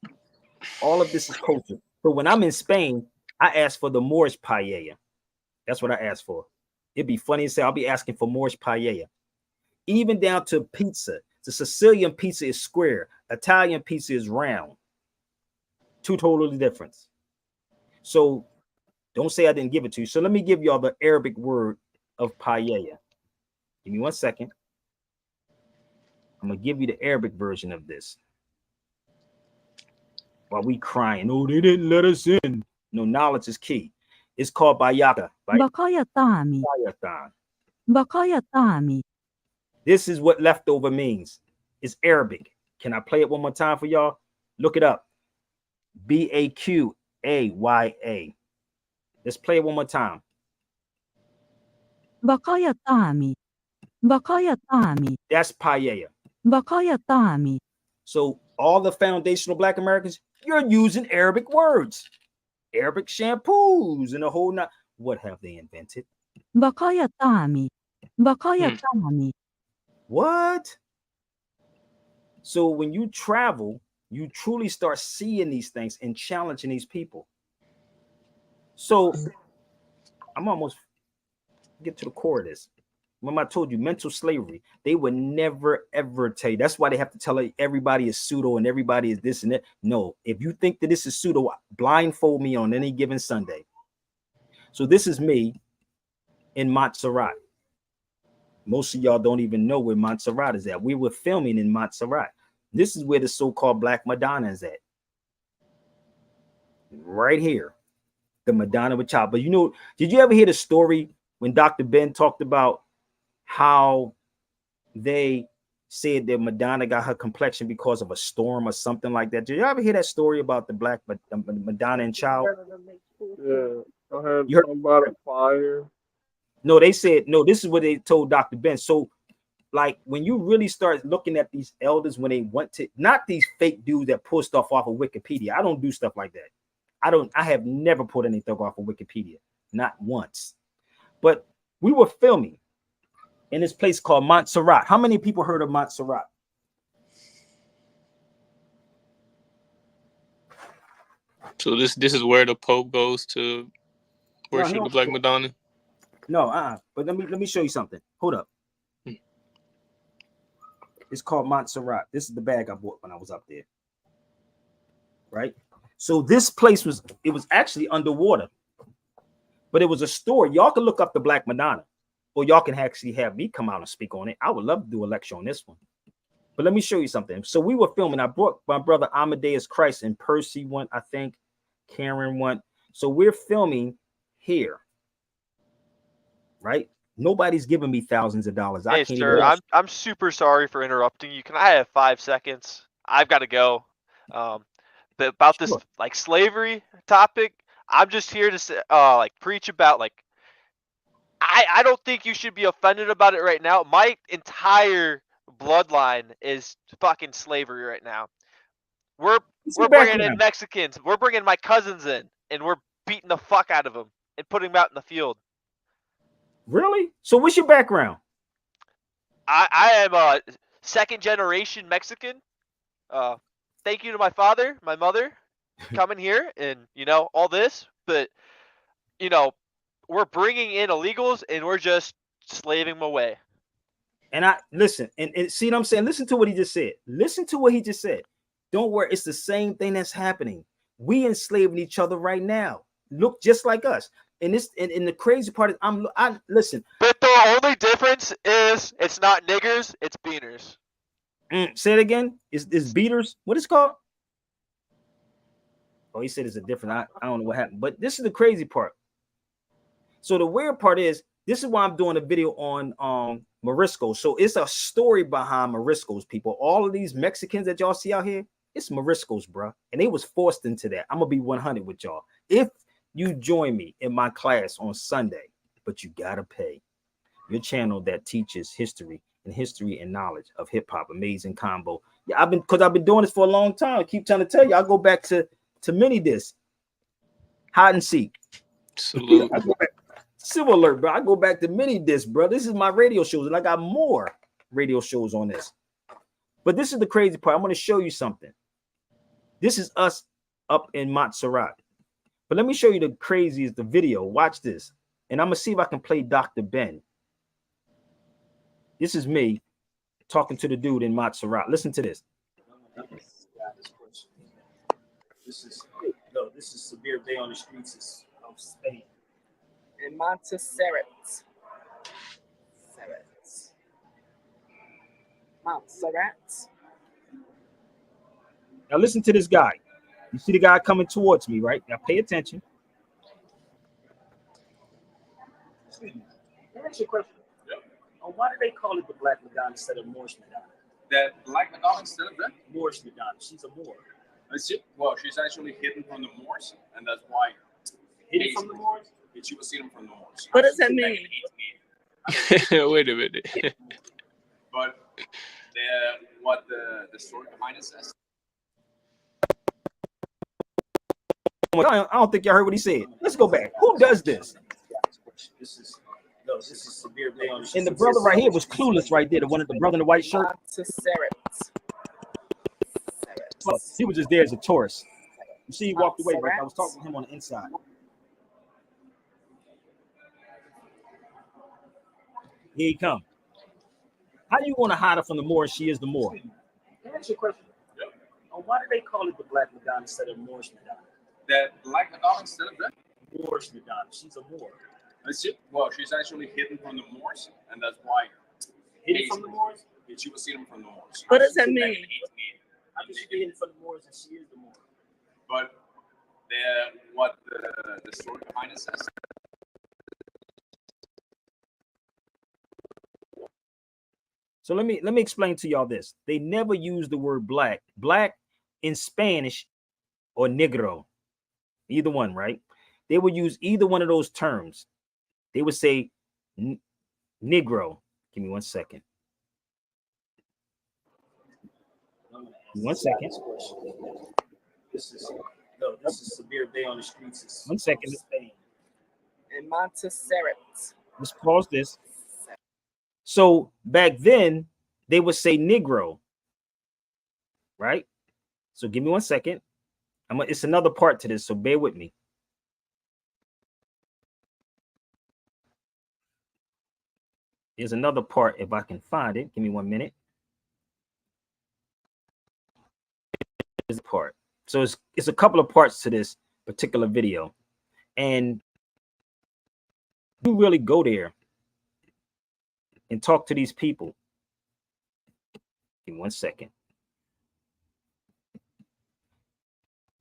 All of this is culture. So when I'm in Spain, I ask for the Moorish paella. That's what I ask for. It'd be funny to say I'll be asking for Moorish paella. Even down to pizza. The Sicilian pizza is square. Italian pizza is round. Two totally different. So don't say I didn't give it to you. So let me give y'all the Arabic word of paella. Give me 1 second. I'm going to give you the Arabic version of this. While we crying, oh, they didn't let us in. No, knowledge is key. It's called bayaka. بقايا الطعام بقايا الطعام. This is what leftover means. It's Arabic. Can I play it one more time for y'all? Look it up. Baqaya. Let's play it one more time. بقايا الطعام بقايا الطعام That's paella. بقايا الطعام. So all the foundational Black Americans, you're using Arabic words. Arabic shampoos and the whole not. What have they invented? بقايا الطعام بقايا الطعام. What? So when you travel, you truly start seeing these things and challenging these people. So I'm almost get to the core of this. Remember I told you mental slavery, they would never ever tell you. That's why they have to tell everybody is pseudo and everybody is this and that. No, if you think that this is pseudo, blindfold me on any given Sunday. So this is me in Montserrat. Most of y'all don't even know where Montserrat is at. We were filming in Montserrat. This is where the so-called Black Madonna is at. Right here. The Madonna with child. But did you ever hear the story when Dr. Ben talked about how they said that Madonna got her complexion because of a storm or something like that? Did you ever hear that story about the Black Madonna and child? Yeah, I heard about a fire. No, they said, no, this is what they told Dr. Ben. So, like, when you really start looking at these elders, when they want to, not these fake dudes that pull stuff off of Wikipedia. I don't do stuff like that. I have never put anything off of Wikipedia, not once. But we were filming in this place called Montserrat. How many people heard of Montserrat? So this is where the Pope goes to worship the Black Madonna? No, but let me show you something. Hold up. It's called Montserrat. This is the bag I bought when I was up there. Right? So this place was actually underwater. But it was a story. Y'all can look up the Black Madonna, or y'all can actually have me come out and speak on it. I would love to do a lecture on this one. But let me show you something. So we were filming. I brought my brother Amadeus Christ and Percy went, I think. Karen went. So we're filming here, right? Nobody's giving me thousands of dollars. I Hey, can't sir, even. I'm super sorry for interrupting you. Can I have 5 seconds? I've got to go. About this Sure. like slavery topic, I'm just here to say, like preach about like I don't think you should be offended about it right now. My entire bloodline is fucking slavery right now. We're What's we're your bringing in background? Mexicans. We're bringing my cousins in, and we're beating the fuck out of them and putting them out in the field. Really? So what's your background? I am a second generation Mexican. Thank you to my father, my mother, coming here and all this, but we're bringing in illegals and we're just slaving them away. And I listen and see what I'm saying. Listen to what he just said. Listen to what he just said. Don't worry, it's the same thing that's happening. We enslaving each other right now. Look just like us. And this and the crazy part is I listen. But the only difference is it's not niggers, it's beaners. Say it again. Is beaters? What is it called? Oh, he said it's a different. I don't know what happened. But this is the crazy part. So the weird part is this is why I'm doing a video on Morisco. So it's a story behind Moriscos, people. All of these Mexicans that y'all see out here, it's Moriscos, bro. And they was forced into that. I'm gonna be 100 with y'all. If you join me in my class on Sunday, but you gotta pay. Your channel that teaches history and knowledge of hip hop, Amazing Combo. Yeah, I've been doing this for a long time. I keep trying to tell you. I go back to mini disc, hide and seek. Salute. Civil alert, bro. I go back to mini disc, bro. This is my radio shows, and I got more radio shows on this. But this is the crazy part. I'm going to show you something. This is us up in Montserrat. But let me show you the craziest, the video. Watch this. And I'm going to see if I can play Dr. Ben. This is me talking to the dude in Montserrat. Listen to this. This is severe day on the streets of Spain. In Montserrat. Montserrat. Now listen to this guy. You see the guy coming towards me, right? Now pay attention. Excuse me. Can I ask you a question? Yeah. Why do they call it the Black Madonna instead of Moorish Madonna? The Black Madonna instead of that? Moorish Madonna. She's a Moor. I see. Well, she's actually hidden from the Moors, and that's why. Hidden from the Moors? She was hidden from the Moors. What does that mean? Wait a minute. But what the story behind it says. I don't think y'all heard what he said. Let's go back. Who does this? This is severe day on the And the brother right here was clueless right there. The one, the brother in the white shirt. He was just there as a tourist. You see, he walked away. Right? I was talking to him on the inside. Here he come. How do you want to hide her from the Moor? She is the Moor. Can I ask you a question? Yeah. Why do they call it the Black Madonna instead of Moorish Madonna? The Black Madonna instead of that? Moorish Madonna. She's a Moor. I see. Well, she's actually hidden from the Moors, and that's why. Hidden from the Moors? She was hidden from the Moors. What does that mean? How can she be hidden from the Moors and she is the Moor? But what the story behind it says. So let me explain to y'all this. They never use the word black. Black in Spanish or negro. Either one, right? They would use either one of those terms. They would say negro. Give me 1 second. 1 second. This is severe day on the streets. 1 second. In Montserrat. Let's pause this. So back then, they would say Negro, right? So give me 1 second. It's another part to this, so bear with me. There's another part, if I can find it. Give me 1 minute. There's a part. So it's a couple of parts to this particular video. And you really go there and talk to these people. Give me 1 second.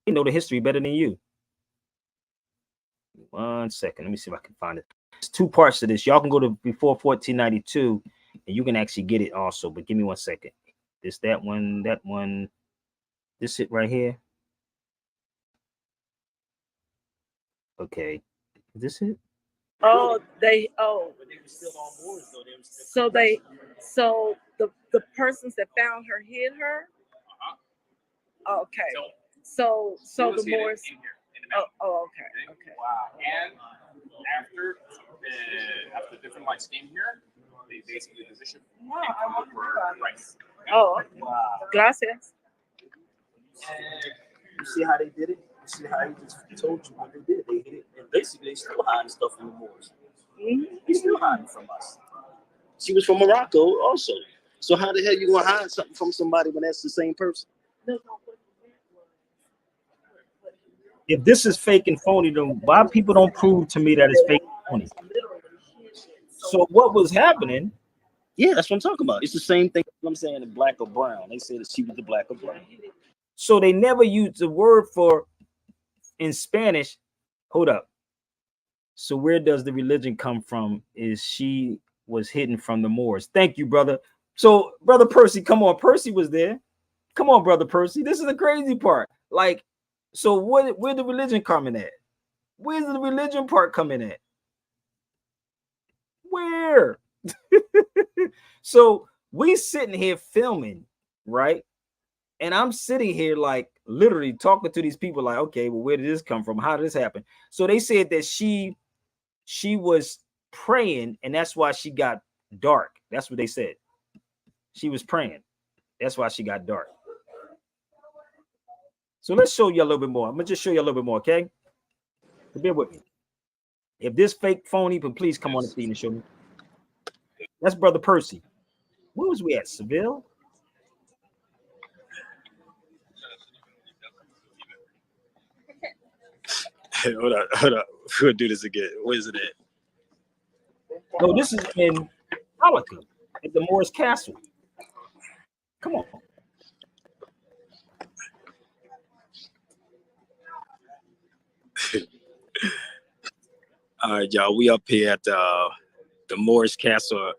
You know the history better than you. 1 second. Let me see if I can find it. There's 2 parts to this. Y'all can go to before 1492 and you can actually get it also. But give me 1 second. That one. This it right here. Okay. Is this it? Oh, so the persons that found her hid her. Okay. So the Moors. Okay. Wow. And after the different lights came here, they basically positioned. Oh, gracias. You see how they did it? You see how he just told you what they did? They hid it. And basically, they still hiding stuff from the Moors. They still hiding from us. She was from Morocco also. So how the hell you going to hide something from somebody when that's the same person? If this is fake and phony, then why people don't prove to me that it's fake and phony? So what was happening? Yeah, that's what I'm talking about. It's the same thing I'm saying in black or brown. They said that she was the black or brown. So they never used the word for in Spanish. Hold up. So where does the religion come from? Is she was hidden from the Moors. Thank you, brother. So brother Percy, come on. Percy was there. Come on, brother Percy. This is the crazy part. Like, so where the religion coming at? Where's the religion part coming at? Where? So we sitting here filming, right? And I'm sitting here like literally talking to these people like, okay, well, where did this come from? How did this happen? So they said that she was praying and that's why she got dark. That's what they said. She was praying. That's why she got dark. So let's show you a little bit more. I'm going to just show you a little bit more, okay? So bear with me. If this fake phony, but please come on the scene and show me. That's brother Percy. Where was we at? Seville? Hold up. We'll do this again. Where's it at? No, this is in Malacca at the Moorish Castle. Come on. All right, y'all. We up here at the Moorish Castle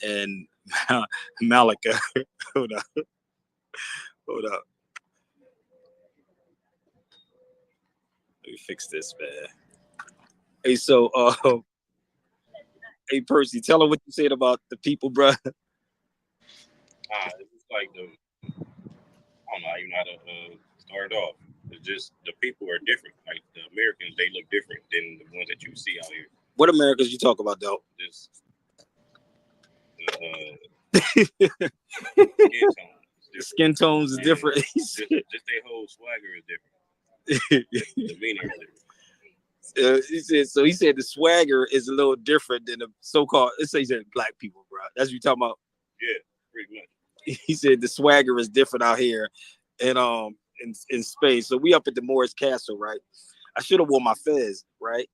in Malacca. Hold up. Let me fix this, man. Hey, so hey Percy, tell her what you said about the people, bro. It's like I don't know even how to start off. It's just the people are different. Like the Americans, they look different than the ones that you see out here. What Americans you talk about, though? Just skin tones is different. just their whole swagger is different. The meaning is different. He said the swagger is a little different than the so-called. It says black people, bro. That's what you talking about. Yeah, pretty much. He said the swagger is different out here, and in Spain. So we up at the Moorish Castle, right? I should have worn my fez, right?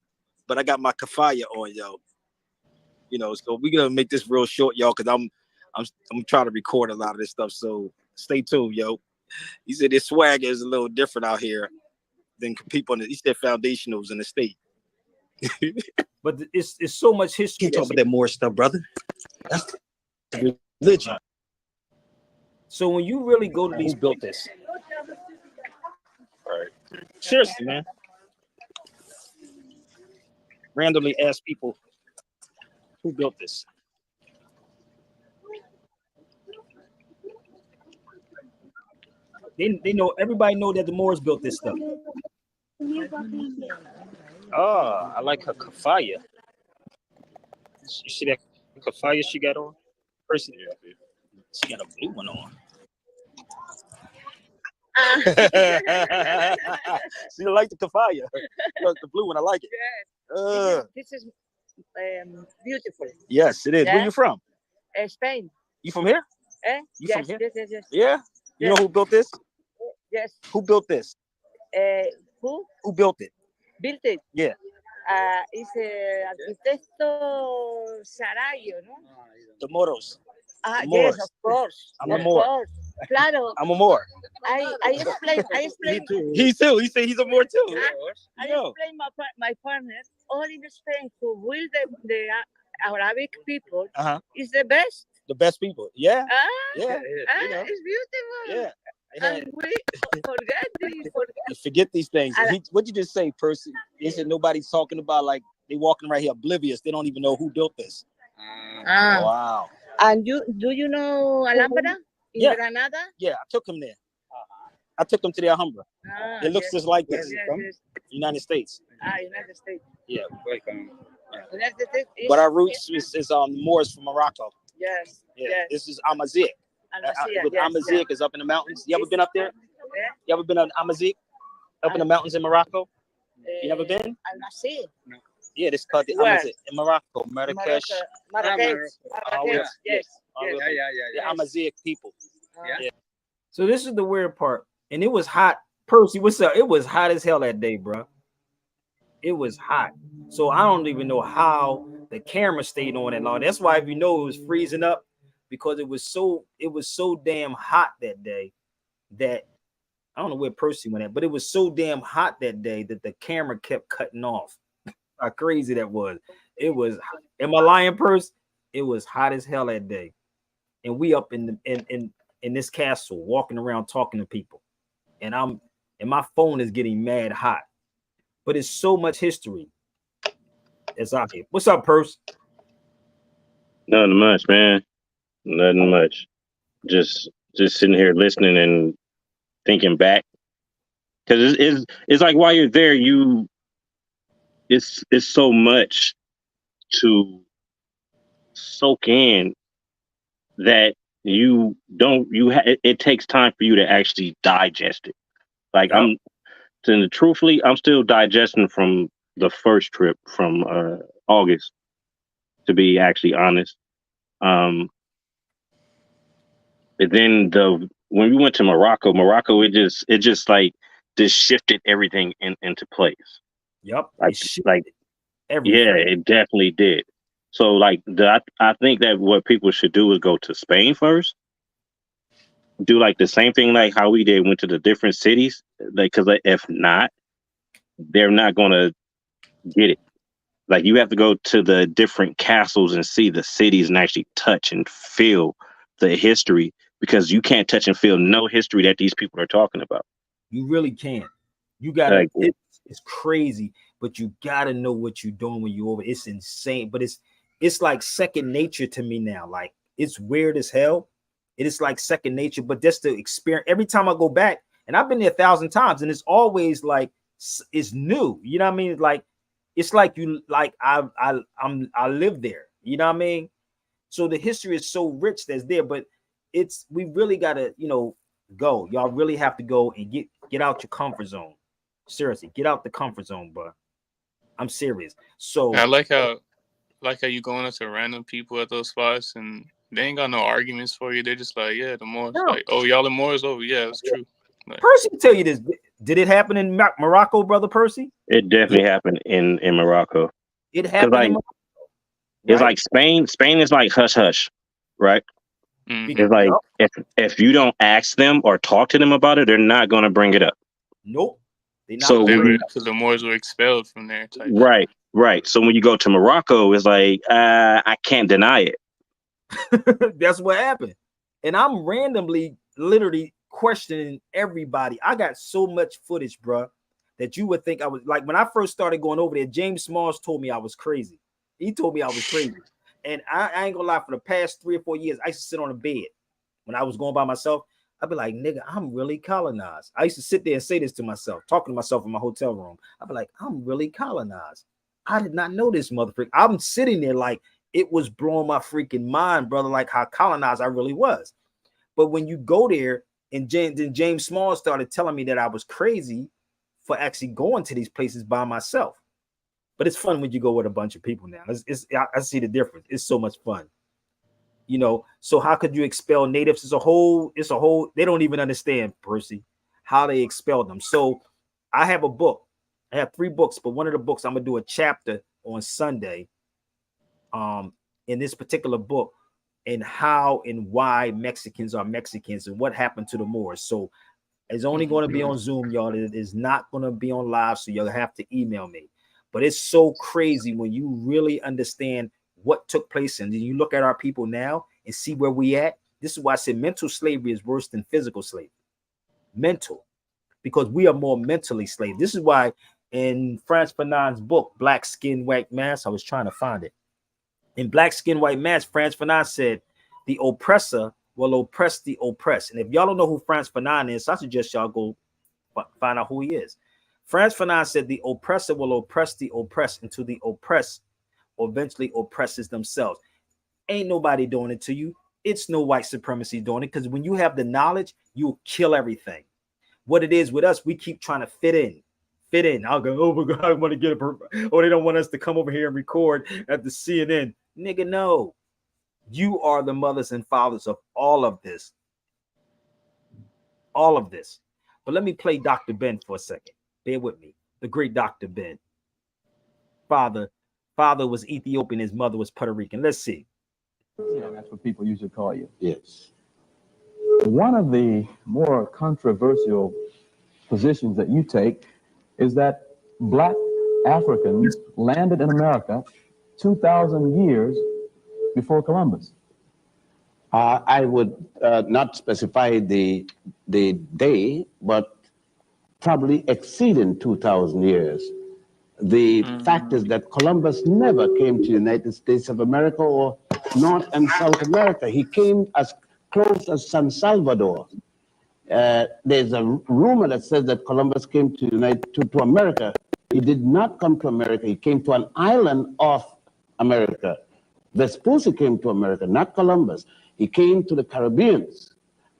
But I got my kafaya on, yo. You know, so we're gonna make this real short, y'all, because I'm trying to record a lot of this stuff. So stay tuned, yo. He said this swagger is a little different out here than people he said foundationals in the state. But it's so much history. You talk about that Moorish stuff, brother. That's the religion. So when you really go to these, who built this? All right. Seriously, man. Randomly ask people who built this. They know, everybody know that the Moors built this stuff. Oh, I like her kafaya. You see that kafaya she got on? Person, she got a blue one on. She don't like the kafaya. The blue one, I like it. Yes. This is beautiful. Yes, it is. Yeah. Where you from? Spain. You from here? Eh? You Yes, from here? yes. Yeah? You know who built this? Yes. Who built this? Who? Who built it? Built it? Yeah. It's arquitecto Sarayo, no? The Moros. Ah, The yes, Moors. of course. I'm a Of Moor. course. Claro. I'm a Moor. I explain. He too. He said he's a Moor too. I Yo. explain my partner. All in Spain who will the Arabic people is the best. The best people. Yeah. Yeah. It's beautiful. Yeah. And we forget this. You forget these things. What you just say, Percy? They said nobody's talking about, like, they walking right here oblivious. They don't even know who built this. Wow. And do you know Alhambra in Granada? Yeah, I took him there. I took him to the Alhambra. It looks just like this. United States. United States. Yeah. United States. But our roots is Moors from Morocco. Yes. Yeah. Yes. This is Amazigh. Amazigh is up in the mountains. You ever been up there? You ever been on Amazigh? Up in the mountains in Morocco? You never been? Al-Nasir. Yeah, this is called the Amazigh in Morocco, Marrakesh. Yes. The Amazigh people. Yeah. So this is the weird part, and it was hot. Percy, what's up? It was hot as hell that day, bro. It was hot. So I don't even know how the camera stayed on that long. That's why, if you know, it was freezing up, because it was so damn hot that day that I don't know where Percy went at, but it was so damn hot that day that the camera kept cutting off. How crazy that was. It was, am I lying, Percy? It was hot as hell that day. And we up in this castle walking around talking to people. And my phone is getting mad hot. But it's so much history. It's out here. What's up, Percy? Nothing much, man. Nothing much. Just sitting here listening and thinking back. Because it's like while you're there, it's so much to soak in that it takes time for you to actually digest it. Like truthfully, I'm still digesting from the first trip from August, to be actually honest. But then when we went to Morocco, it just like this shifted everything into place. Yep. It definitely did. So like I think that what people should do is go to Spain first. Do like the same thing like how we did, went to the different cities. Like, because if not, they're not gonna get it. Like, you have to go to the different castles and see the cities and actually touch and feel the history, because you can't touch and feel no history that these people are talking about. You really can't. You gotta. It's crazy, but you gotta know what you're doing when you're over. It's insane, but it's like second nature to me now. Like, it's weird as hell. It is like second nature, but just the experience. Every time I go back, and I've been there 1,000 times, and it's always like it's new. You know what I mean? Like, it's like I live there. You know what I mean? So the history is so rich that's there, but we really gotta go. Y'all really have to go and get out your comfort zone. Seriously, get out the comfort zone, bro. I'm serious. So I like how you going up to random people at those spots and they ain't got no arguments for you. They're just like, yeah, the Moors. No. Like, oh, y'all the Moors? Oh, yeah, it's true. Like, Percy can tell you this. Did it happen in Morocco, brother Percy? It definitely happened in Morocco. It happened in Morocco. It's like Spain. Spain is like hush hush, right? Mm-hmm. It's like if you don't ask them or talk to them about it, they're not going to bring it up. Nope. So because the Moors were expelled from there. Right. So when you go to Morocco, it's like I can't deny it. That's what happened. And I'm randomly, literally questioning everybody. I got so much footage, bro, that you would think I was like, when I first started going over there, James Smalls told me I was crazy. He told me I was crazy. And I ain't gonna lie, for the past 3 or 4 years, I used to sit on a bed when I was going by myself. I'd be like, nigga, I'm really colonized. I used to sit there and say this to myself, talking to myself in my hotel room. I'd be like, I'm really colonized. I did not know this, motherfucker. I'm sitting there like it was blowing my freaking mind, brother, like how colonized I really was. But when you go there, and then James Small started telling me that I was crazy for actually going to these places by myself. But it's fun when you go with a bunch of people now. I see the difference. It's so much fun. So how could you expel natives? It's a whole, they don't even understand, Percy, how they expelled them. So I have a book. I have 3 books, but one of the books, I'm going to do a chapter on Sunday. In this particular book, and how and why Mexicans are Mexicans and what happened to the Moors. So it's only going to be on Zoom, y'all. It is not going to be on live, so you'll have to email me. But it's so crazy when you really understand what took place, and then you look at our people now and see where we at. This is why I said mental slavery is worse than physical slavery. Mental, because we are more mentally slave. This is why in Frantz Fanon's book, Black Skin, White Mask, I was trying to find it. In Black Skin, White Mask, Frantz Fanon said, the oppressor will oppress the oppressed. And if y'all don't know who Frantz Fanon is, I suggest y'all go find out who he is. Frantz Fanon said, the oppressor will oppress the oppressed until the oppressed eventually oppresses themselves. Ain't nobody doing it to you. It's no white supremacy doing it, because when you have the knowledge, you'll kill everything. What it is with us, we keep trying to fit in. I'll go, oh my God, I want to get or they don't want us to come over here and record at the CNN. Nigga, no. You are the mothers and fathers of all of this. All of this. But let me play Dr. Ben for a second. Bear with me. The great Dr. Ben. Father was Ethiopian, his mother was Puerto Rican. Let's see. Yeah, that's what people usually call you. Yes. One of the more controversial positions that you take is that Black Africans landed in America 2,000 years before Columbus. I would not specify the day, but probably exceeding 2,000 years. The fact is that Columbus never came to the United States of America or North and South America. He came as close as San Salvador. There's a rumor that says that Columbus came to America. He did not come to America. He came to an island off America. Vespucci came to America, not Columbus. He came to the Caribbeans.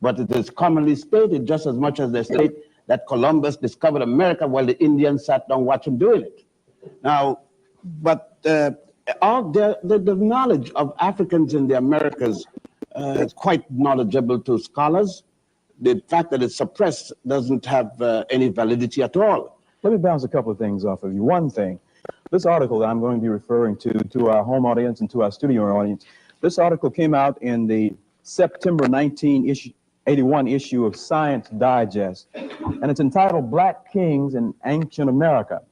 But it is commonly stated, just as much as they state that Columbus discovered America while the Indians sat down watching doing it. Now, but all the knowledge of Africans in the Americas is quite knowledgeable to scholars. The fact that it's suppressed doesn't have any validity at all. Let me bounce a couple of things off of you. One thing, this article that I'm going to be referring to our home audience and to our studio audience, this article came out in the September 1981 issue of Science Digest, and it's entitled Black Kings in Ancient America.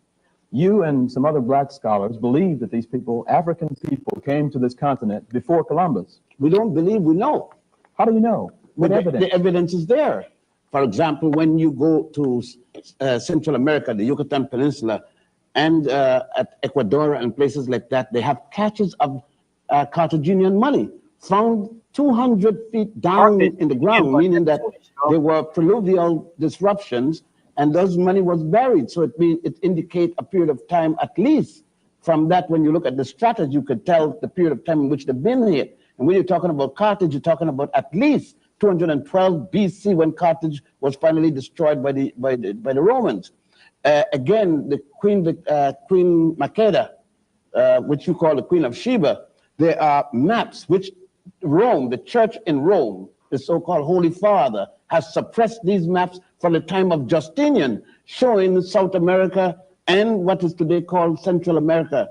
You and some other Black scholars believe that these people, African people, came to this continent before Columbus. We don't believe, we know. How do you know? What evidence? The evidence is there. For example, when you go to Central America, the Yucatan Peninsula, and at Ecuador and places like that, they have caches of Carthaginian money found 200 feet down in the ground, meaning that there were pluvial disruptions, and those money was buried. So it indicates a period of time, at least from that, when you look at the strategy, you could tell the period of time in which they've been here. And when you're talking about Carthage, you're talking about at least 212 BC, when Carthage was finally destroyed by the Romans. Again, the Queen Makeda, which you call the Queen of Sheba, there are maps which Rome, the church in Rome, the so-called Holy Father, has suppressed these maps from the time of Justinian, showing South America and what is today called Central America.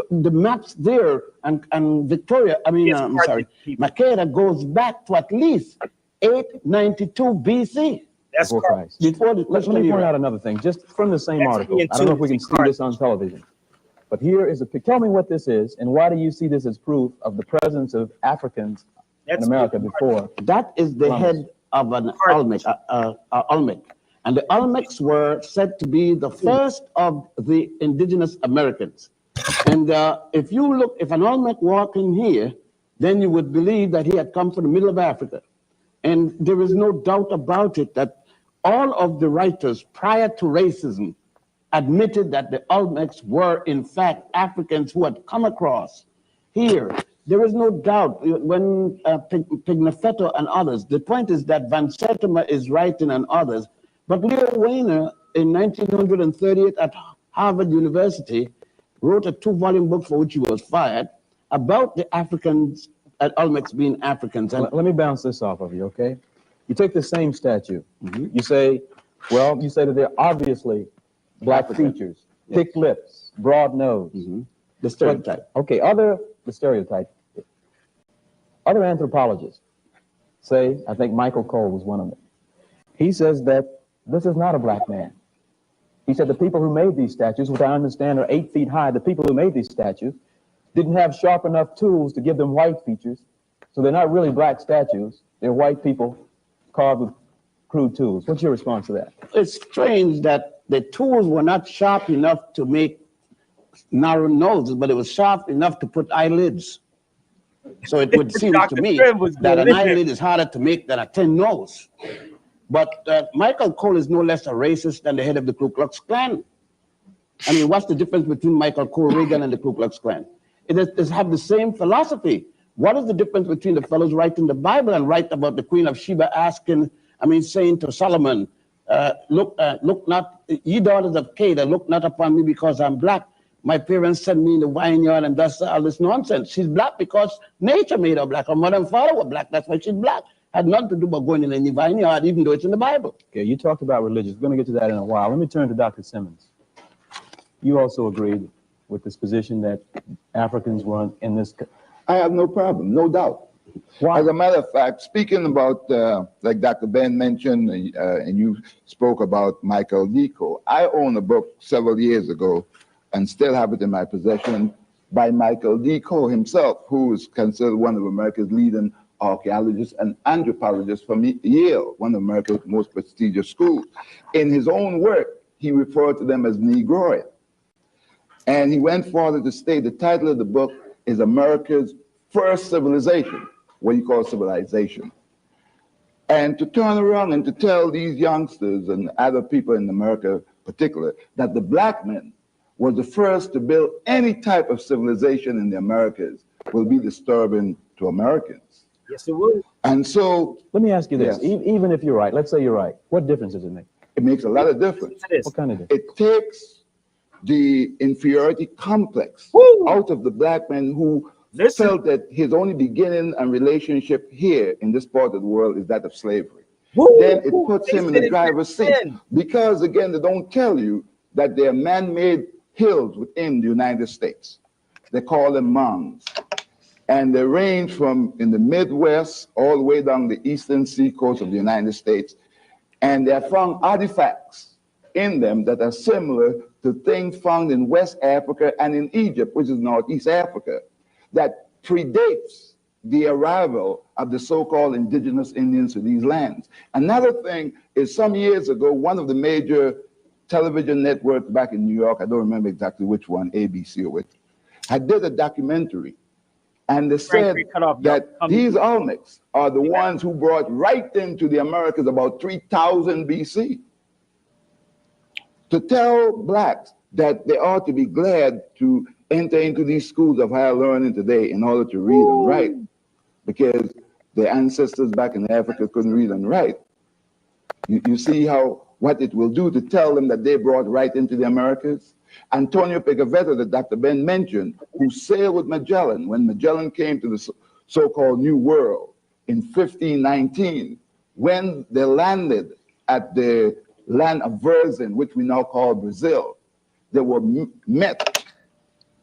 The maps there and Victoria, Makeda goes back to at least 892 BC. That's correct. Let me point out another thing, just from the same article. I don't know if we can see this on television, but here is a picture. Tell me what this is, and why do you see this as proof of the presence of Africans in America before? That is the head of an Olmec, and the Olmecs were said to be the first of the indigenous Americans. And if an Olmec walked in here, then you would believe that he had come from the middle of Africa. And there is no doubt about it that all of the writers prior to racism admitted that the Olmecs were in fact Africans who had come across here. There is no doubt when Pigafetta and others, the point is that Van Sertima is writing and others, but Leo Weiner in 1938 at Harvard University wrote a 2-volume book for which he was fired about the Africans, Olmecs being Africans. And let me bounce this off of you, okay? You take the same statue. You say that they're obviously Black features, thick lips, broad nose. The stereotype. The stereotype. Other anthropologists say, I think Michael Cole was one of them. He says that this is not a black man. He said the people who made these statues, which I understand are 8 feet high, the people who made these statues didn't have sharp enough tools to give them white features. So they're not really black statues. They're white people carved with crude tools. What's your response to that? It's strange that the tools were not sharp enough to make narrow noses, but it was sharp enough to put eyelids. So it would seem to me that an eyelid is harder to make than a thin nose. But Michael Cole is no less a racist than the head of the Ku Klux Klan. I mean, what's the difference between Michael Cole Reagan and the Ku Klux Klan? It have the same philosophy. What is the difference between the fellows writing the Bible and write about the Queen of Sheba saying to Solomon, look not, ye daughters of Canaan, look not upon me because I'm black. My parents sent me in the vineyard and that's all this nonsense. She's black because nature made her black. Her mother and father were black. That's why she's black. Had nothing to do about going in any vineyard, even though it's in the Bible. Okay, you talked about religion. We're going to get to that in a while. Let me turn to Dr. Simmons. You also agreed with this position that Africans were in this. I have no problem, no doubt. Why? As a matter of fact, speaking about, like Dr. Ben mentioned, and you spoke about Michael D. Cole, I own a book several years ago and still have it in my possession by Michael D. Cole himself, who is considered one of America's leading archaeologists and anthropologists from Yale, one of America's most prestigious schools. In his own work, he referred to them as Negroid. And he went further to state the title of the book is America's First Civilization, what you call civilization. And to turn around and to tell these youngsters and other people in America in particular that the black men were the first to build any type of civilization in the Americas will be disturbing to Americans. Yes, it would. And so, let me ask you this: yes. Even if you're right, let's say you're right, what difference does it make? It makes a lot of difference. What kind of difference? It takes the inferiority complex out of the black man who felt that his only beginning and relationship here in this part of the world is that of slavery. Then it puts him in the driver's seat. Because again, they don't tell you that there are man-made hills within the United States. They call them mounds. And they range from in the Midwest all the way down the eastern seacoast of the United States. And they have found artifacts in them that are similar to things found in West Africa and in Egypt, which is Northeast Africa, that predates the arrival of the so-called indigenous Indians to these lands. Another thing is some years ago, one of the major television networks back in New York, I don't remember exactly which one, ABC or which, had did a documentary. And they said that these Olmecs are the ones who brought right into the Americas about 3000 BC. To tell blacks that they ought to be glad to enter into these schools of higher learning today in order to read and write, because their ancestors back in Africa couldn't read and write. You see what it will do to tell them that they brought right into the Americas? Antonio Pigafetta, that Dr. Ben mentioned, who sailed with Magellan when Magellan came to the so-called New World in 1519, when they landed at the land of Verzin, which we now call Brazil, they were met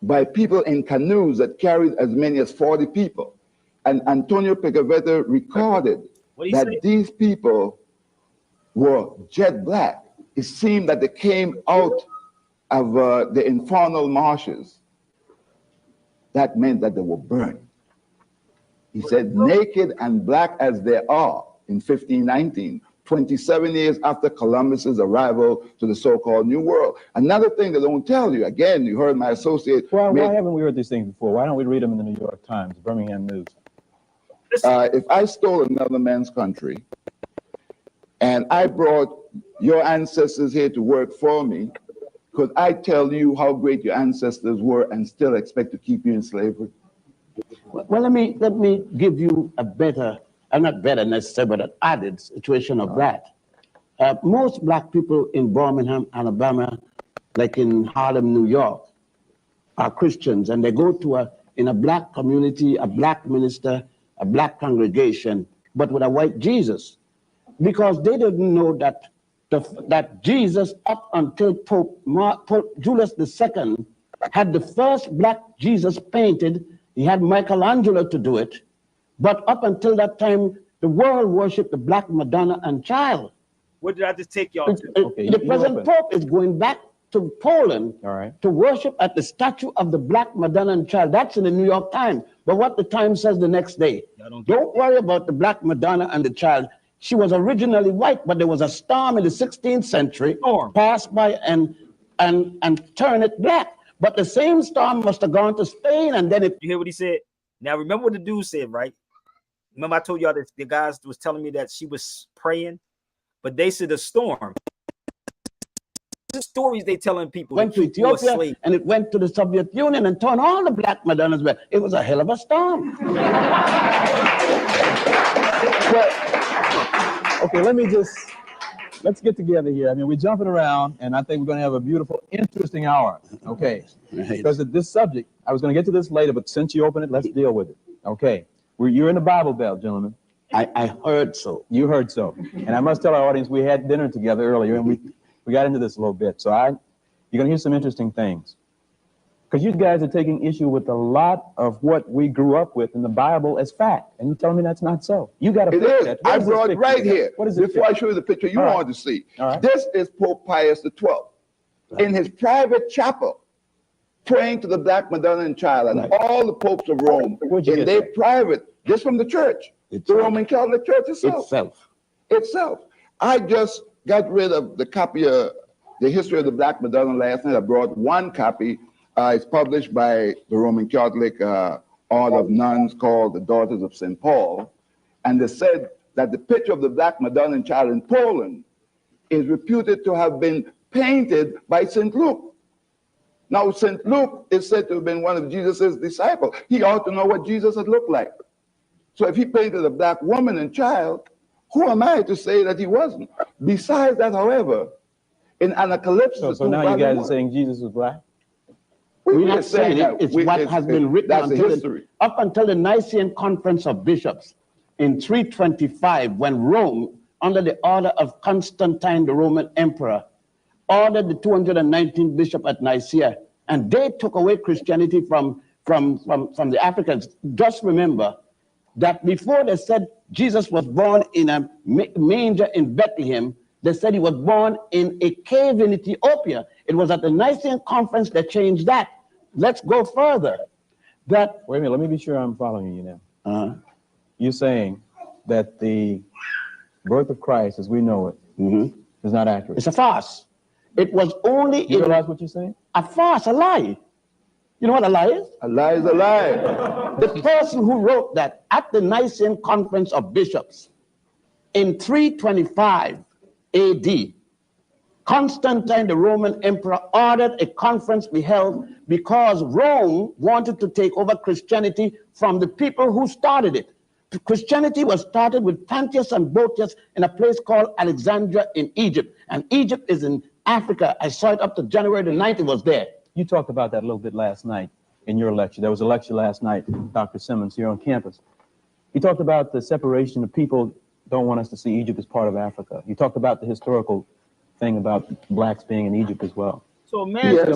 by people in canoes that carried as many as 40 people. And Antonio Pigafetta recorded that these people were jet black. It seemed that they came out of the infernal marshes. That meant that they were burned. He said, naked and black as they are in 1519, 27 years after Columbus's arrival to the so-called New World. Another thing they don't tell you, again, you heard my associate. Why haven't we heard these things before? Why don't we read them in the New York Times, Birmingham News? If I stole another man's country and I brought your ancestors here to work for me, could I tell you how great your ancestors were and still expect to keep you in slavery? Well, let me give you a better, not better necessarily, but an added situation of that. Most black people in Birmingham, Alabama, like in Harlem, New York, are Christians, and they go to in a black community, a black minister, a black congregation, but with a white Jesus, because they didn't know that that Jesus, up until Pope Julius II, had the first black Jesus painted. He had Michelangelo to do it, But up until that time, the world worshipped the Black Madonna and Child. What did I just take y'all to? Okay, the present Pope is going back to Poland to worship at the statue of the Black Madonna and Child. That's in the New York Times. But what the Times says the next day, don't worry about the Black Madonna and the Child. She was originally white, but there was a storm in the 16th century, passed by and turned it black. But the same storm must have gone to Spain, and then it. You hear what he said? Now remember what the dude said, right? Remember I told y'all that the guys was telling me that she was praying, but they said a storm. The stories they telling people Went to Ethiopia, and it went to the Soviet Union and turned all the Black Madonnas back. It was a hell of a storm. Okay, let's get together here. I mean, we're jumping around, and I think we're going to have a beautiful, interesting hour. Okay, because of this subject, I was going to get to this later, but since you opened it, let's deal with it. Okay, you're in the Bible Belt, gentlemen. I heard so. You heard so. And I must tell our audience, we had dinner together earlier, and we got into this a little bit. So you're going to hear some interesting things. Because you guys are taking issue with a lot of what we grew up with in the Bible as fact. And you tell me that's not so. You got to It is. I brought it right here. What is it? Before I show you the picture you wanted to see. This is Pope Pius XII in his private chapel praying to the Black Madonna and Child and all the popes of Rome in their private, just from the church, the Roman Catholic Church itself. I just got rid of the copy of the history of the Black Madonna last night. I brought one copy. It's published by the Roman Catholic Order of Nuns called the Daughters of St. Paul. And they said that the picture of the Black Madonna and Child in Poland is reputed to have been painted by St. Luke. Now, St. Luke is said to have been one of Jesus' disciples. He ought to know what Jesus had looked like. So if he painted a Black woman and child, who am I to say that he wasn't? Besides that, however, in Anacalypsis, so now you guys are saying Jesus was Black? We're not saying it. It's what has been written up until the Nicene Conference of Bishops in 325, when Rome, under the order of Constantine, the Roman emperor, ordered the 219 bishop at Nicaea, and they took away Christianity from the Africans. Just remember that before they said Jesus was born in a manger in Bethlehem, they said he was born in a cave in Ethiopia. It was at the Nicene Conference that changed that. Let's go further. Wait a minute, let me be sure I'm following you now. You're saying that the birth of Christ, as we know it, is not accurate. It's a farce. It was only... You realize what you're saying? A farce, a lie. You know what a lie is? A lie is a lie. The person who wrote that at the Nicene Conference of Bishops in 325 AD, Constantine, the Roman emperor, ordered a conference be held because Rome wanted to take over Christianity from the people who started it. Christianity was started with Pantius and Boetius in a place called Alexandria in Egypt. And Egypt is in Africa. I saw it up to January the 9th, it was there. You talked about that a little bit last night in your lecture. There was a lecture last night, Dr. Simmons, here on campus. You talked about the separation of people don't want us to see Egypt as part of Africa. You talked about the historical thing about blacks being in Egypt as well. So, man, yes,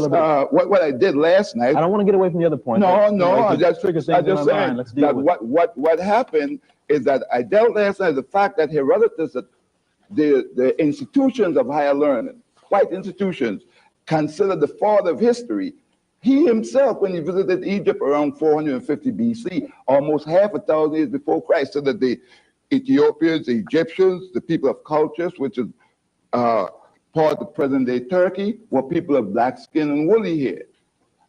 what I did last night. I don't want to get away from the other point. No, I just saying that what happened is that I dealt last night the fact that Herodotus, the institutions of higher learning, white institutions, considered the father of history. He himself, when he visited Egypt around 450 BC, almost half a thousand years before Christ, said that the Ethiopians, the Egyptians, the people of cultures, which is part of present-day Turkey, were people of black skin and woolly hair.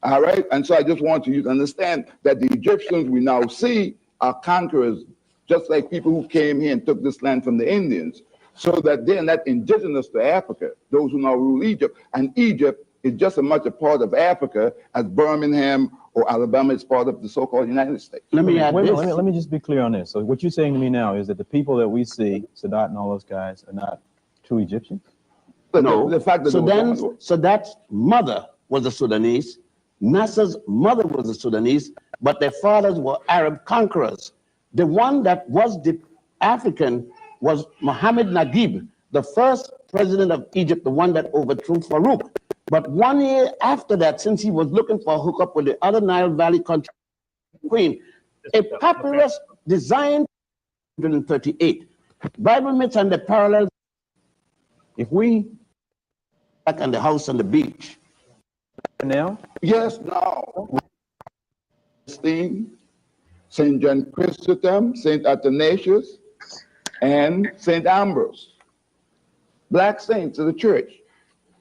All right? And so I just want you to understand that the Egyptians we now see are conquerors, just like people who came here and took this land from the Indians, so that they're not indigenous to Africa, those who now rule Egypt. And Egypt is just as much a part of Africa as Birmingham or Alabama is part of the so-called United States. Let me just be clear on this. So what you're saying to me now is that the people that we see, Sadat and all those guys, are not true Egyptians? No. The fact that Sadat's mother was a Sudanese, Nasser's mother was a Sudanese, but their fathers were Arab conquerors. The one that was the African was Mohammed Naguib, the first president of Egypt, the one that overthrew Farouk. But 1 year after that, since he was looking for a hookup with the other Nile Valley country queen, a papyrus designed 138. Bible myths and the parallels. If we back on the house on the beach. Now? Yes, now. St. John Chrysostom, St. Athanasius, and St. Ambrose. Black saints of the church.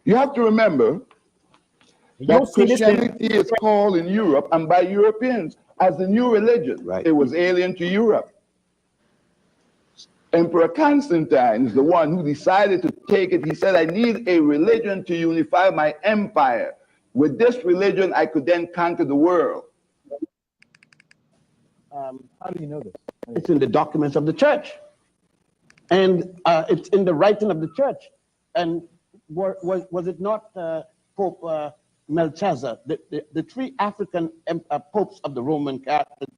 You have to remember that Christianity is called in Europe and by Europeans as the new religion. Right. It was alien to Europe. Emperor Constantine is the one who decided to take it. He said, I need a religion to unify my empire. With this religion, I could then conquer the world. How do you know this? It's in the documents of the church. And it's in the writing of the church. And was it not Pope Melchizedek, the three African popes of the Roman Catholic,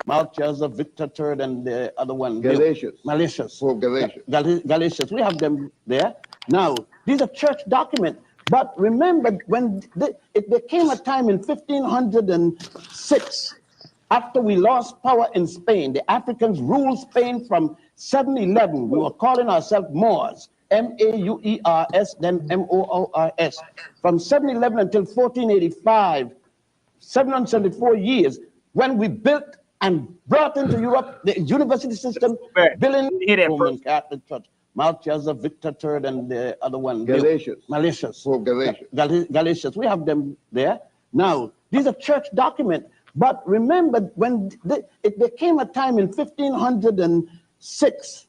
Melchizedek, Victor III, and the other one, Galatius. Pope Galatius. We have them there. Now, these are church documents. But remember, when there came a time in 1506, after we lost power in Spain, the Africans ruled Spain from 711. We were calling ourselves Moors, M-A-U-E-R-S, then M-O-O-R-S. From 711 until 1485, 774 years, when we built and brought into Europe the university system, building the Roman Catholic Church. Melchizedek, Victor III, and the other one. Galatius. Galatius. We have them there. Now, these are church documents. But remember, when there came a time in 1506,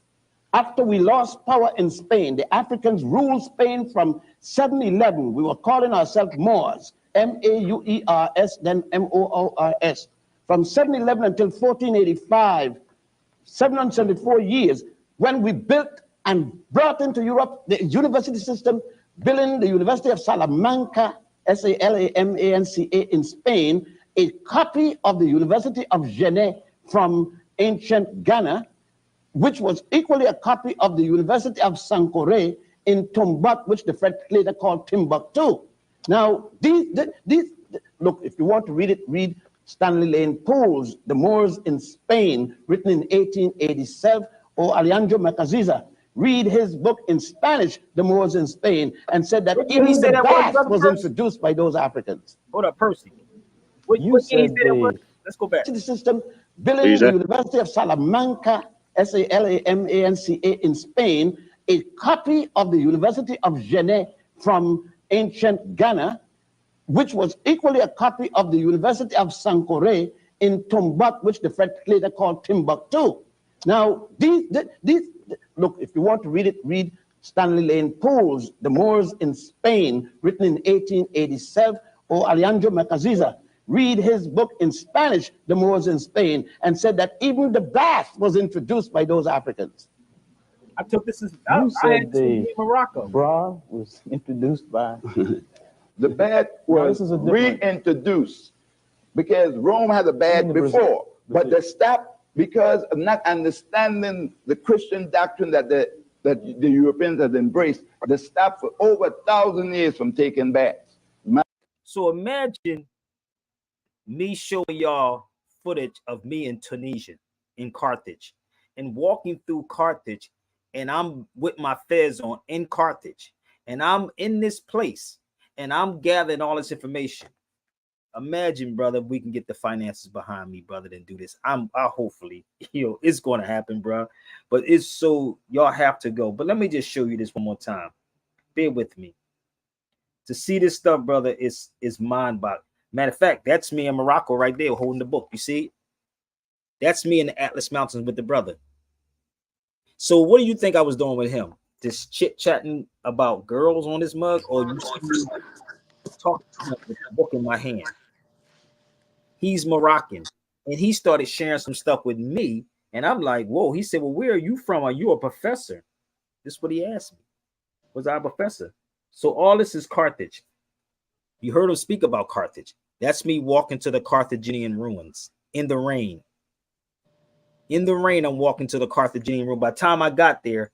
after we lost power in Spain, the Africans ruled Spain from 711. We were calling ourselves Moors, M-A-U-E-R-S, then M-O-O-R-S. From 711 until 1485, 774 years, when we built and brought into Europe the university system, building the University of Salamanca, S-A-L-A-M-A-N-C-A in Spain, a copy of the University of Genève from ancient Ghana, which was equally a copy of the University of Sankore in Tombouctou, which the French later called Timbuktu. Now, look, if you want to read it, read Stanley Lane Poole's The Moors in Spain, written in 1887, or Alejandro Macaziza. Read his book in Spanish, The Moors in Spain, and said that even the Basque was introduced by those Africans. Hold up, Percy. Let's go back. To the system, building the University of Salamanca, S-A-L-A-M-A-N-C-A in Spain, a copy of the University of Genève from ancient Ghana, which was equally a copy of the University of Sankore in Tombouctou, which the French later called Timbuktu. Now, look, if you want to read it, read Stanley Lane Poole's The Moors in Spain, written in 1887, or Alejandro Macaziza. Read his book in Spanish, The Moors in Spain, and said that even the bath was introduced by those Africans. I took this as Morocco. Bra was introduced by the bath was reintroduced because Rome had a bath before, but they stopped because of not understanding the Christian doctrine that the Europeans had embraced. They stopped for over 1,000 years from taking baths. So imagine me showing y'all footage of me in Tunisia, in Carthage, and walking through Carthage, and I'm with my fez on in Carthage, and I'm in this place, and I'm gathering all this information. Imagine, brother, we can get the finances behind me, brother, and do this. I hopefully, it's going to happen, bro. But it's so y'all have to go. But let me just show you this one more time. Bear with me. To see this stuff, brother, is mind-boggling. Matter of fact, that's me in Morocco right there holding the book. You see? That's me in the Atlas Mountains with the brother. So what do you think I was doing with him? Just chit-chatting about girls on his mug, or you see me talking to him with the book in my hand? He's Moroccan, and he started sharing some stuff with me, and I'm like, whoa. He said, well, where are you from? Are you a professor? This is what he asked me. Was I a professor? So all this is Carthage. You heard him speak about Carthage. That's me walking to the Carthaginian ruins in the rain. In the rain, I'm walking to the Carthaginian ruin. By the time I got there,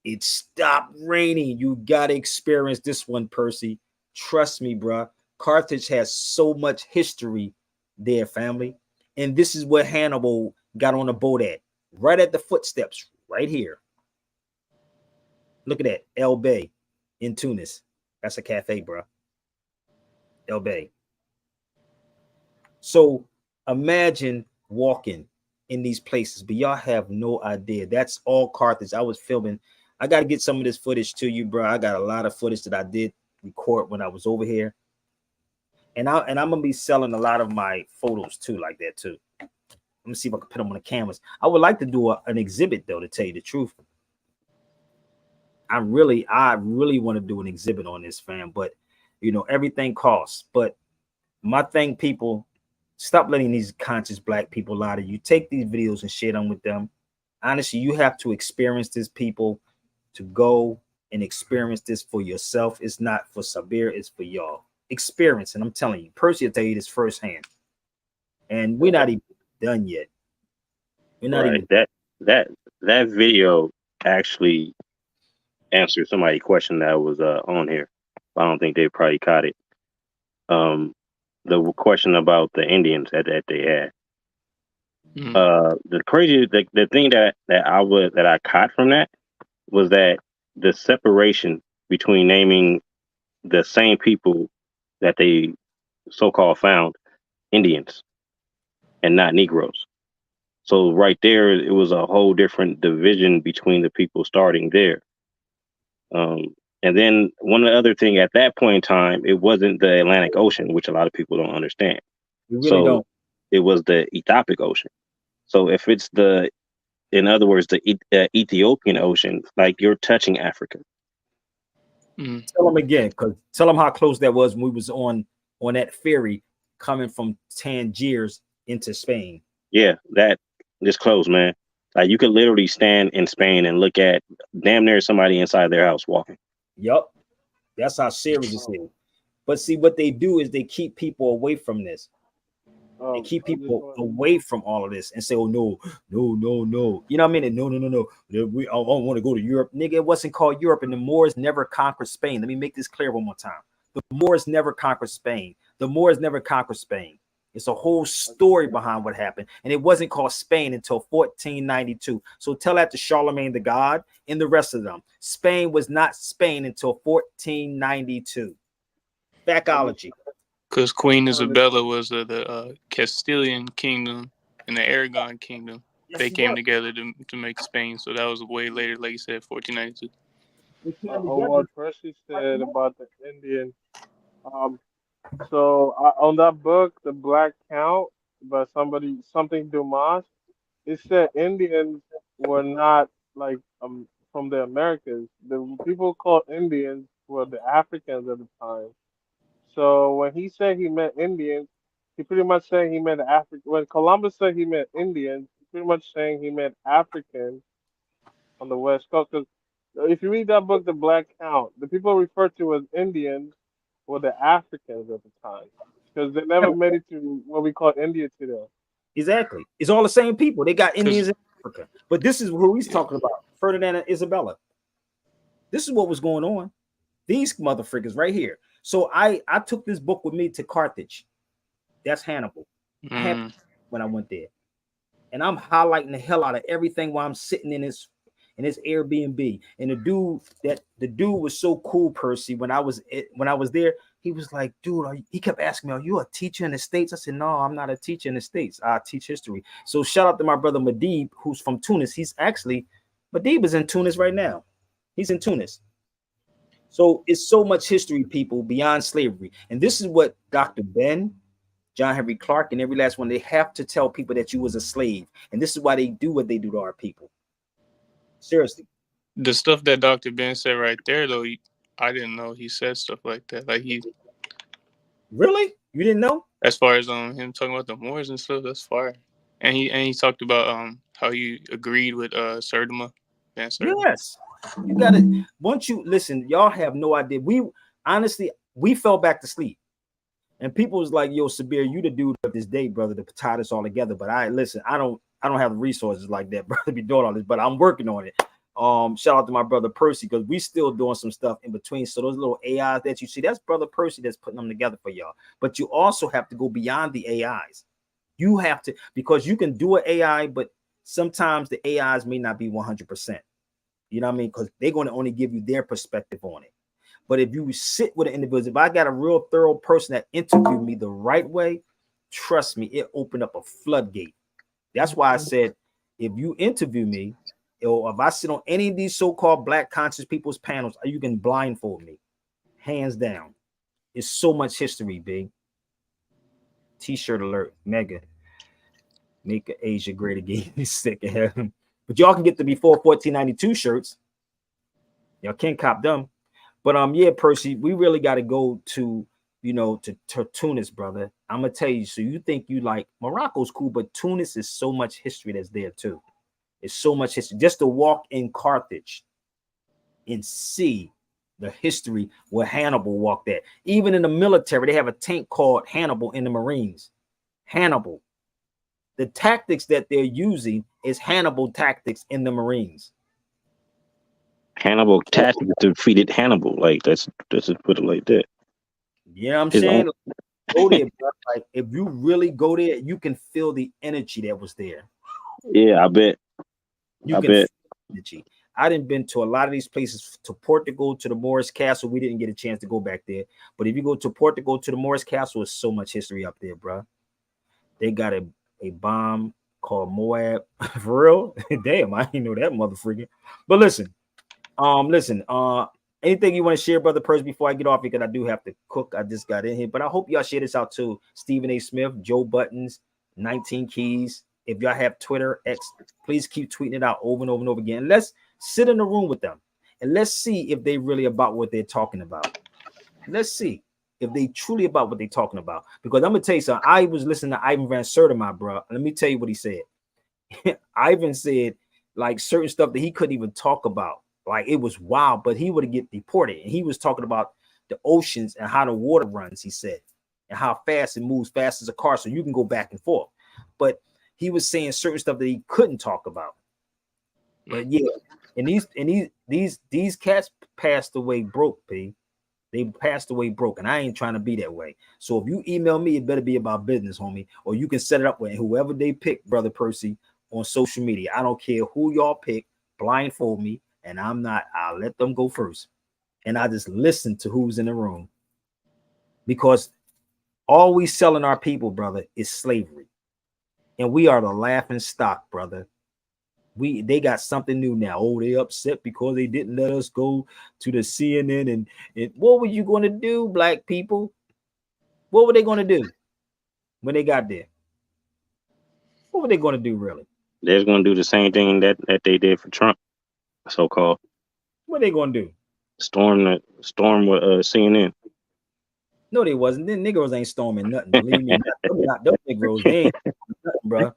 it stopped raining. You got to experience this one, Percy. Trust me, bro. Carthage has so much history there, family. And this is what Hannibal got on a boat at? Right at the footsteps, right here. Look at that, El Bay in Tunis. That's a cafe, bro. El Bay. So imagine walking in these places, but y'all have no idea. That's all Carthage. I was filming. I got to get some of this footage to you, bro. I got a lot of footage that I did record when I was over here. And I'm gonna be selling a lot of my photos too, like that too. Let me see if I can put them on the cameras. I would like to do an exhibit though, to tell you the truth. I really want to do an exhibit on this, fam. But you know, everything costs. But my thing, people, stop letting these conscious black people lie to you. Take these videos and share them with them. Honestly, you have to experience this, people, to go and experience this for yourself. It's not for Sabir, it's for y'all. Experience, and I'm telling you, Percy will tell you this firsthand. And we're not even done yet. We're not even that video actually answered somebody's question that was on here. I don't think they probably caught it. The question about the Indians that they had. The thing that I caught from that was that the separation between naming the same people that they so-called found Indians and not Negroes. So right there, it was a whole different division between the people starting there. And then one other thing at that point in time, it wasn't the Atlantic Ocean, which a lot of people don't understand. You really don't. It was the Ethiopic Ocean. So if it's in other words, the Ethiopian Ocean, like you're touching Africa. Tell them again, because tell them how close that was when we was on that ferry coming from Tangiers into Spain. Yeah, that is close, man. Like you could literally stand in Spain and look at damn near somebody inside their house walking. Yup. That's how serious this is. But see, what they do is they keep people away from this. They keep people away from all of this and say, oh, no. You know what I mean? And no. I don't want to go to Europe. Nigga, it wasn't called Europe, and the Moors never conquered Spain. Let me make this clear one more time. The Moors never conquered Spain. It's a whole story behind what happened. And it wasn't called Spain until 1492. So tell that to Charlemagne the God and the rest of them. Spain was not Spain until 1492. Backology. Because Queen Isabella was the Castilian kingdom and the Aragon kingdom. Yes, they it came was. together to make Spain. So that was way later, like you said, 1492. What Percy said about the Indian. So on that book, The Black Count, by something Dumas, it said Indians were not like from the Americas. The people called Indians were the Africans at the time. So when he said he meant Indians, he pretty much said he meant African. When Columbus said he meant Indians, he pretty much saying he meant Africans on the West Coast. Because if you read that book, The Black Count, the people referred to as Indians were the Africans at the time, because they never made it to what we call India today. Exactly. It's all the same people. They got Indians in Africa. But this is who he's talking about. Ferdinand and Isabella. This is what was going on. These motherfuckers right here. So I took this book with me to Carthage. That's Hannibal. I had when I went there. And I'm highlighting the hell out of everything while I'm sitting in this Airbnb. And the dude was so cool, Percy. When I was there, he was like, dude, he kept asking me, are you a teacher in the States? I said, no, I'm not a teacher in the States. I teach history. So shout out to my brother Madib, who's from Tunis. Madib is in Tunis right now. He's in Tunis. So it's so much history, people, beyond slavery. And this is what Dr. Ben, John Henry Clark, and every last one, they have to tell people that you was a slave. And this is why they do what they do to our people. Seriously. The stuff that Dr. Ben said right there, though, I didn't know he said stuff like that. Like Really? You didn't know? As far as him talking about the Moors and stuff, that's fire. And he talked about how he agreed with Serdema. Yes. You got it. Once you listen, y'all have no idea. We fell back to sleep. And people was like, yo, Sabir, you the dude of this day, brother, to tie this all together. But I don't have the resources like that, brother, to be doing all this, but I'm working on it. Shout out to my brother Percy, because we still doing some stuff in between. So those little AIs that you see, that's brother Percy that's putting them together for y'all. But you also have to go beyond the AIs. You have to, because you can do an AI, but sometimes the AIs may not be 100%. You know what I mean? Because they're going to only give you their perspective on it. But if you sit with an individual, if I got a real thorough person that interviewed me the right way, trust me, it opened up a floodgate. That's why I said, if you interview me, or if I sit on any of these so-called Black conscious people's panels, you can blindfold me, hands down. It's so much history, big. T-shirt alert, mega. Make Asia great again. He's sick of him. But y'all can get the before 1492 shirts. Y'all can't cop them. But yeah, Percy, we really got to go to, to Tunis, brother. I'm gonna tell you. So you think you like Morocco's cool, but Tunis is so much history that's there too. It's so much history. Just to walk in Carthage and see the history where Hannibal walked at. Even in the military, they have a tank called Hannibal in the Marines. Hannibal. The tactics that they're using is Hannibal tactics in the Marines. Hannibal tactics defeated Hannibal. Like let's just put it like that. Yeah, I'm saying go there, bro. Like if you really go there, you can feel the energy that was there. Yeah, I bet. You can feel the energy. I didn't been to a lot of these places, to Portugal, to the Moorish Castle. We didn't get a chance to go back there. But if you go to Portugal, to the Moorish Castle, there's so much history up there, bro. They got a bomb called Moab. For real? Damn, I didn't know that motherfucker. But listen, anything you want to share, Brother Percy, before I get off, because I do have to cook. I just got in here. But I hope y'all share this out too. Stephen A. Smith, Joe Buttons, 19 Keys. If y'all have Twitter, X, please keep tweeting it out over and over and over again. Let's sit in the room with them and let's see if they really about what they're talking about. Let's see if they truly about what they're talking about. Because I'm gonna tell you something. I was listening to Ivan Van Sertima, bro. Let me tell you what he said. Ivan said like certain stuff that he couldn't even talk about. Like it was wild, but he would get deported. And he was talking about the oceans and how the water runs, he said, and how fast it moves, fast as a car, so you can go back and forth. But he was saying certain stuff that he couldn't talk about. But yeah, and these cats passed away broke, P. They passed away broke, and I ain't trying to be that way. So if you email me, it better be about business, homie. Or you can set it up with whoever they pick, Brother Percy, on social media. I don't care who y'all pick, blindfold me, and I'll let them go first. And I just listen to who's in the room. Because all we selling our people, brother, is slavery. And we are the laughing stock, brother. They got something new now. Oh, they upset because they didn't let us go to the CNN. And what were you going to do, black people? What were they going to do when they got there? What were they going to do, really? They're going to do the same thing that they did for Trump, so-called. What are they going to do? Storm CNN. No, they wasn't. Them Negroes ain't storming nothing. Believe me, not those Negroes. They ain't nothing, bro.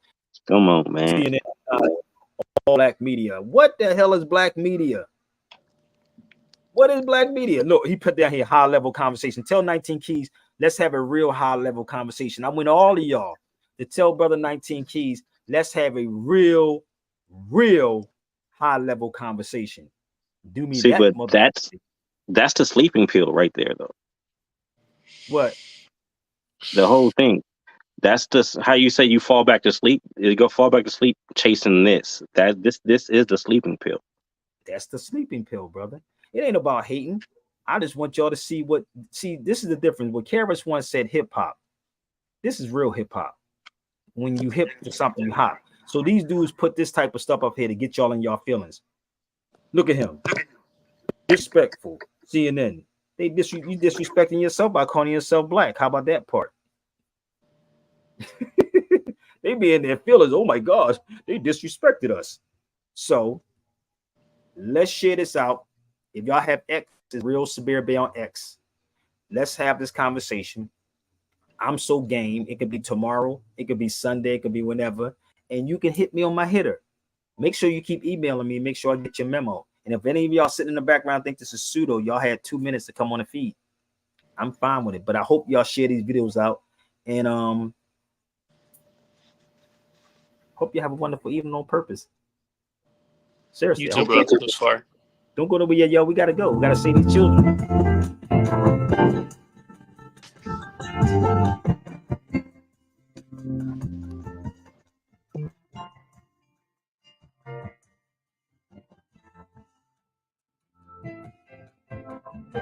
Come on, man. CNN, all black media. What the hell is black media? What is black media? Look, he put down here high level conversation. Tell 19 Keys, let's have a real high level conversation. I want all of y'all to tell Brother 19 Keys, let's have a real high level conversation. Do me See, that. but that's the sleeping pill right there, though. What? The whole thing. That's just how you say you fall back to sleep. You go fall back to sleep chasing this. This is the sleeping pill. That's the sleeping pill, brother. It ain't about hating. I just want y'all to see this is the difference. What Karis once said, hip hop. This is real hip hop. When you hip to something, you hop. So these dudes put this type of stuff up here to get y'all in y'all feelings. Look at him. Disrespectful. CNN. You disrespecting yourself by calling yourself black. How about that part? They be in their feelings. Oh my gosh, they disrespected us. So let's share this out. If y'all have X, it's Real Sabir Bay on X. Let's have this conversation. I'm so game. It could be tomorrow. It could be Sunday. It could be whenever. And you can hit me on my hitter. Make sure you keep emailing me. Make sure I get your memo. And if any of y'all sitting in the background think this is pseudo, y'all had 2 minutes to come on the feed. I'm fine with it. But I hope y'all share these videos out. And hope you have a wonderful evening on purpose. Seriously. You too, bro. It was far. Don't go nowhere, yo. We gotta go. We gotta save these children.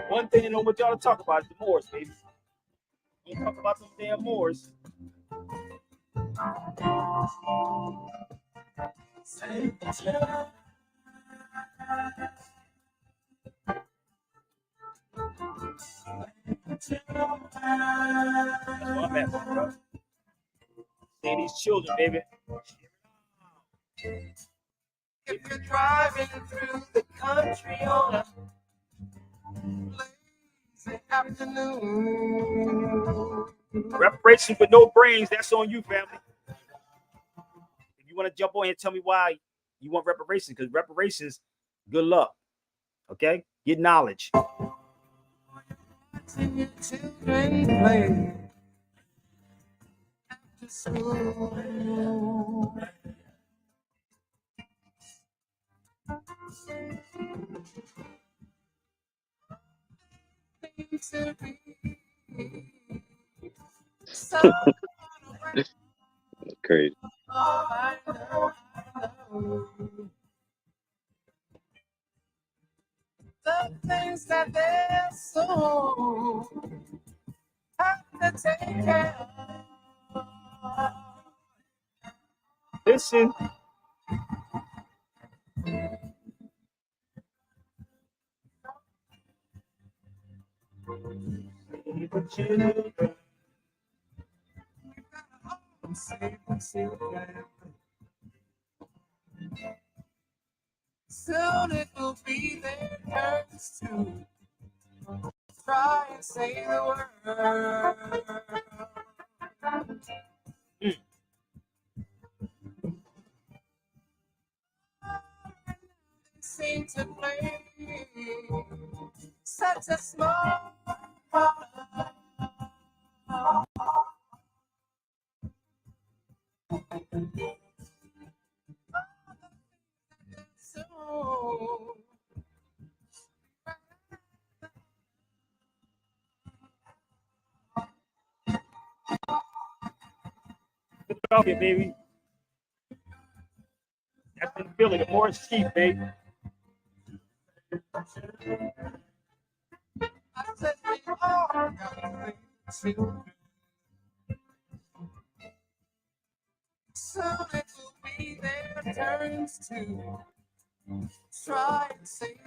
One thing I don't want y'all to talk about is the Moors, baby. Don't talk about them damn Moors. That's what I'm at, bro. See these children, baby. If you're driving through the country on a lazy afternoon. Reparations with no brains, that's on you, family. If you want to jump on here and tell me why you want reparations, because reparations, good luck. Okay? Get knowledge. Watching your children play after school. Things to be so Crazy. I know. The things that they're so have to take care of. Listen. Soon it will be their turns to try and say the word. Seem to play such a small part. So Okay, baby. That's in Philly, the Morris Chief, baby. I said we all got children. Soon it will be their turns to try and save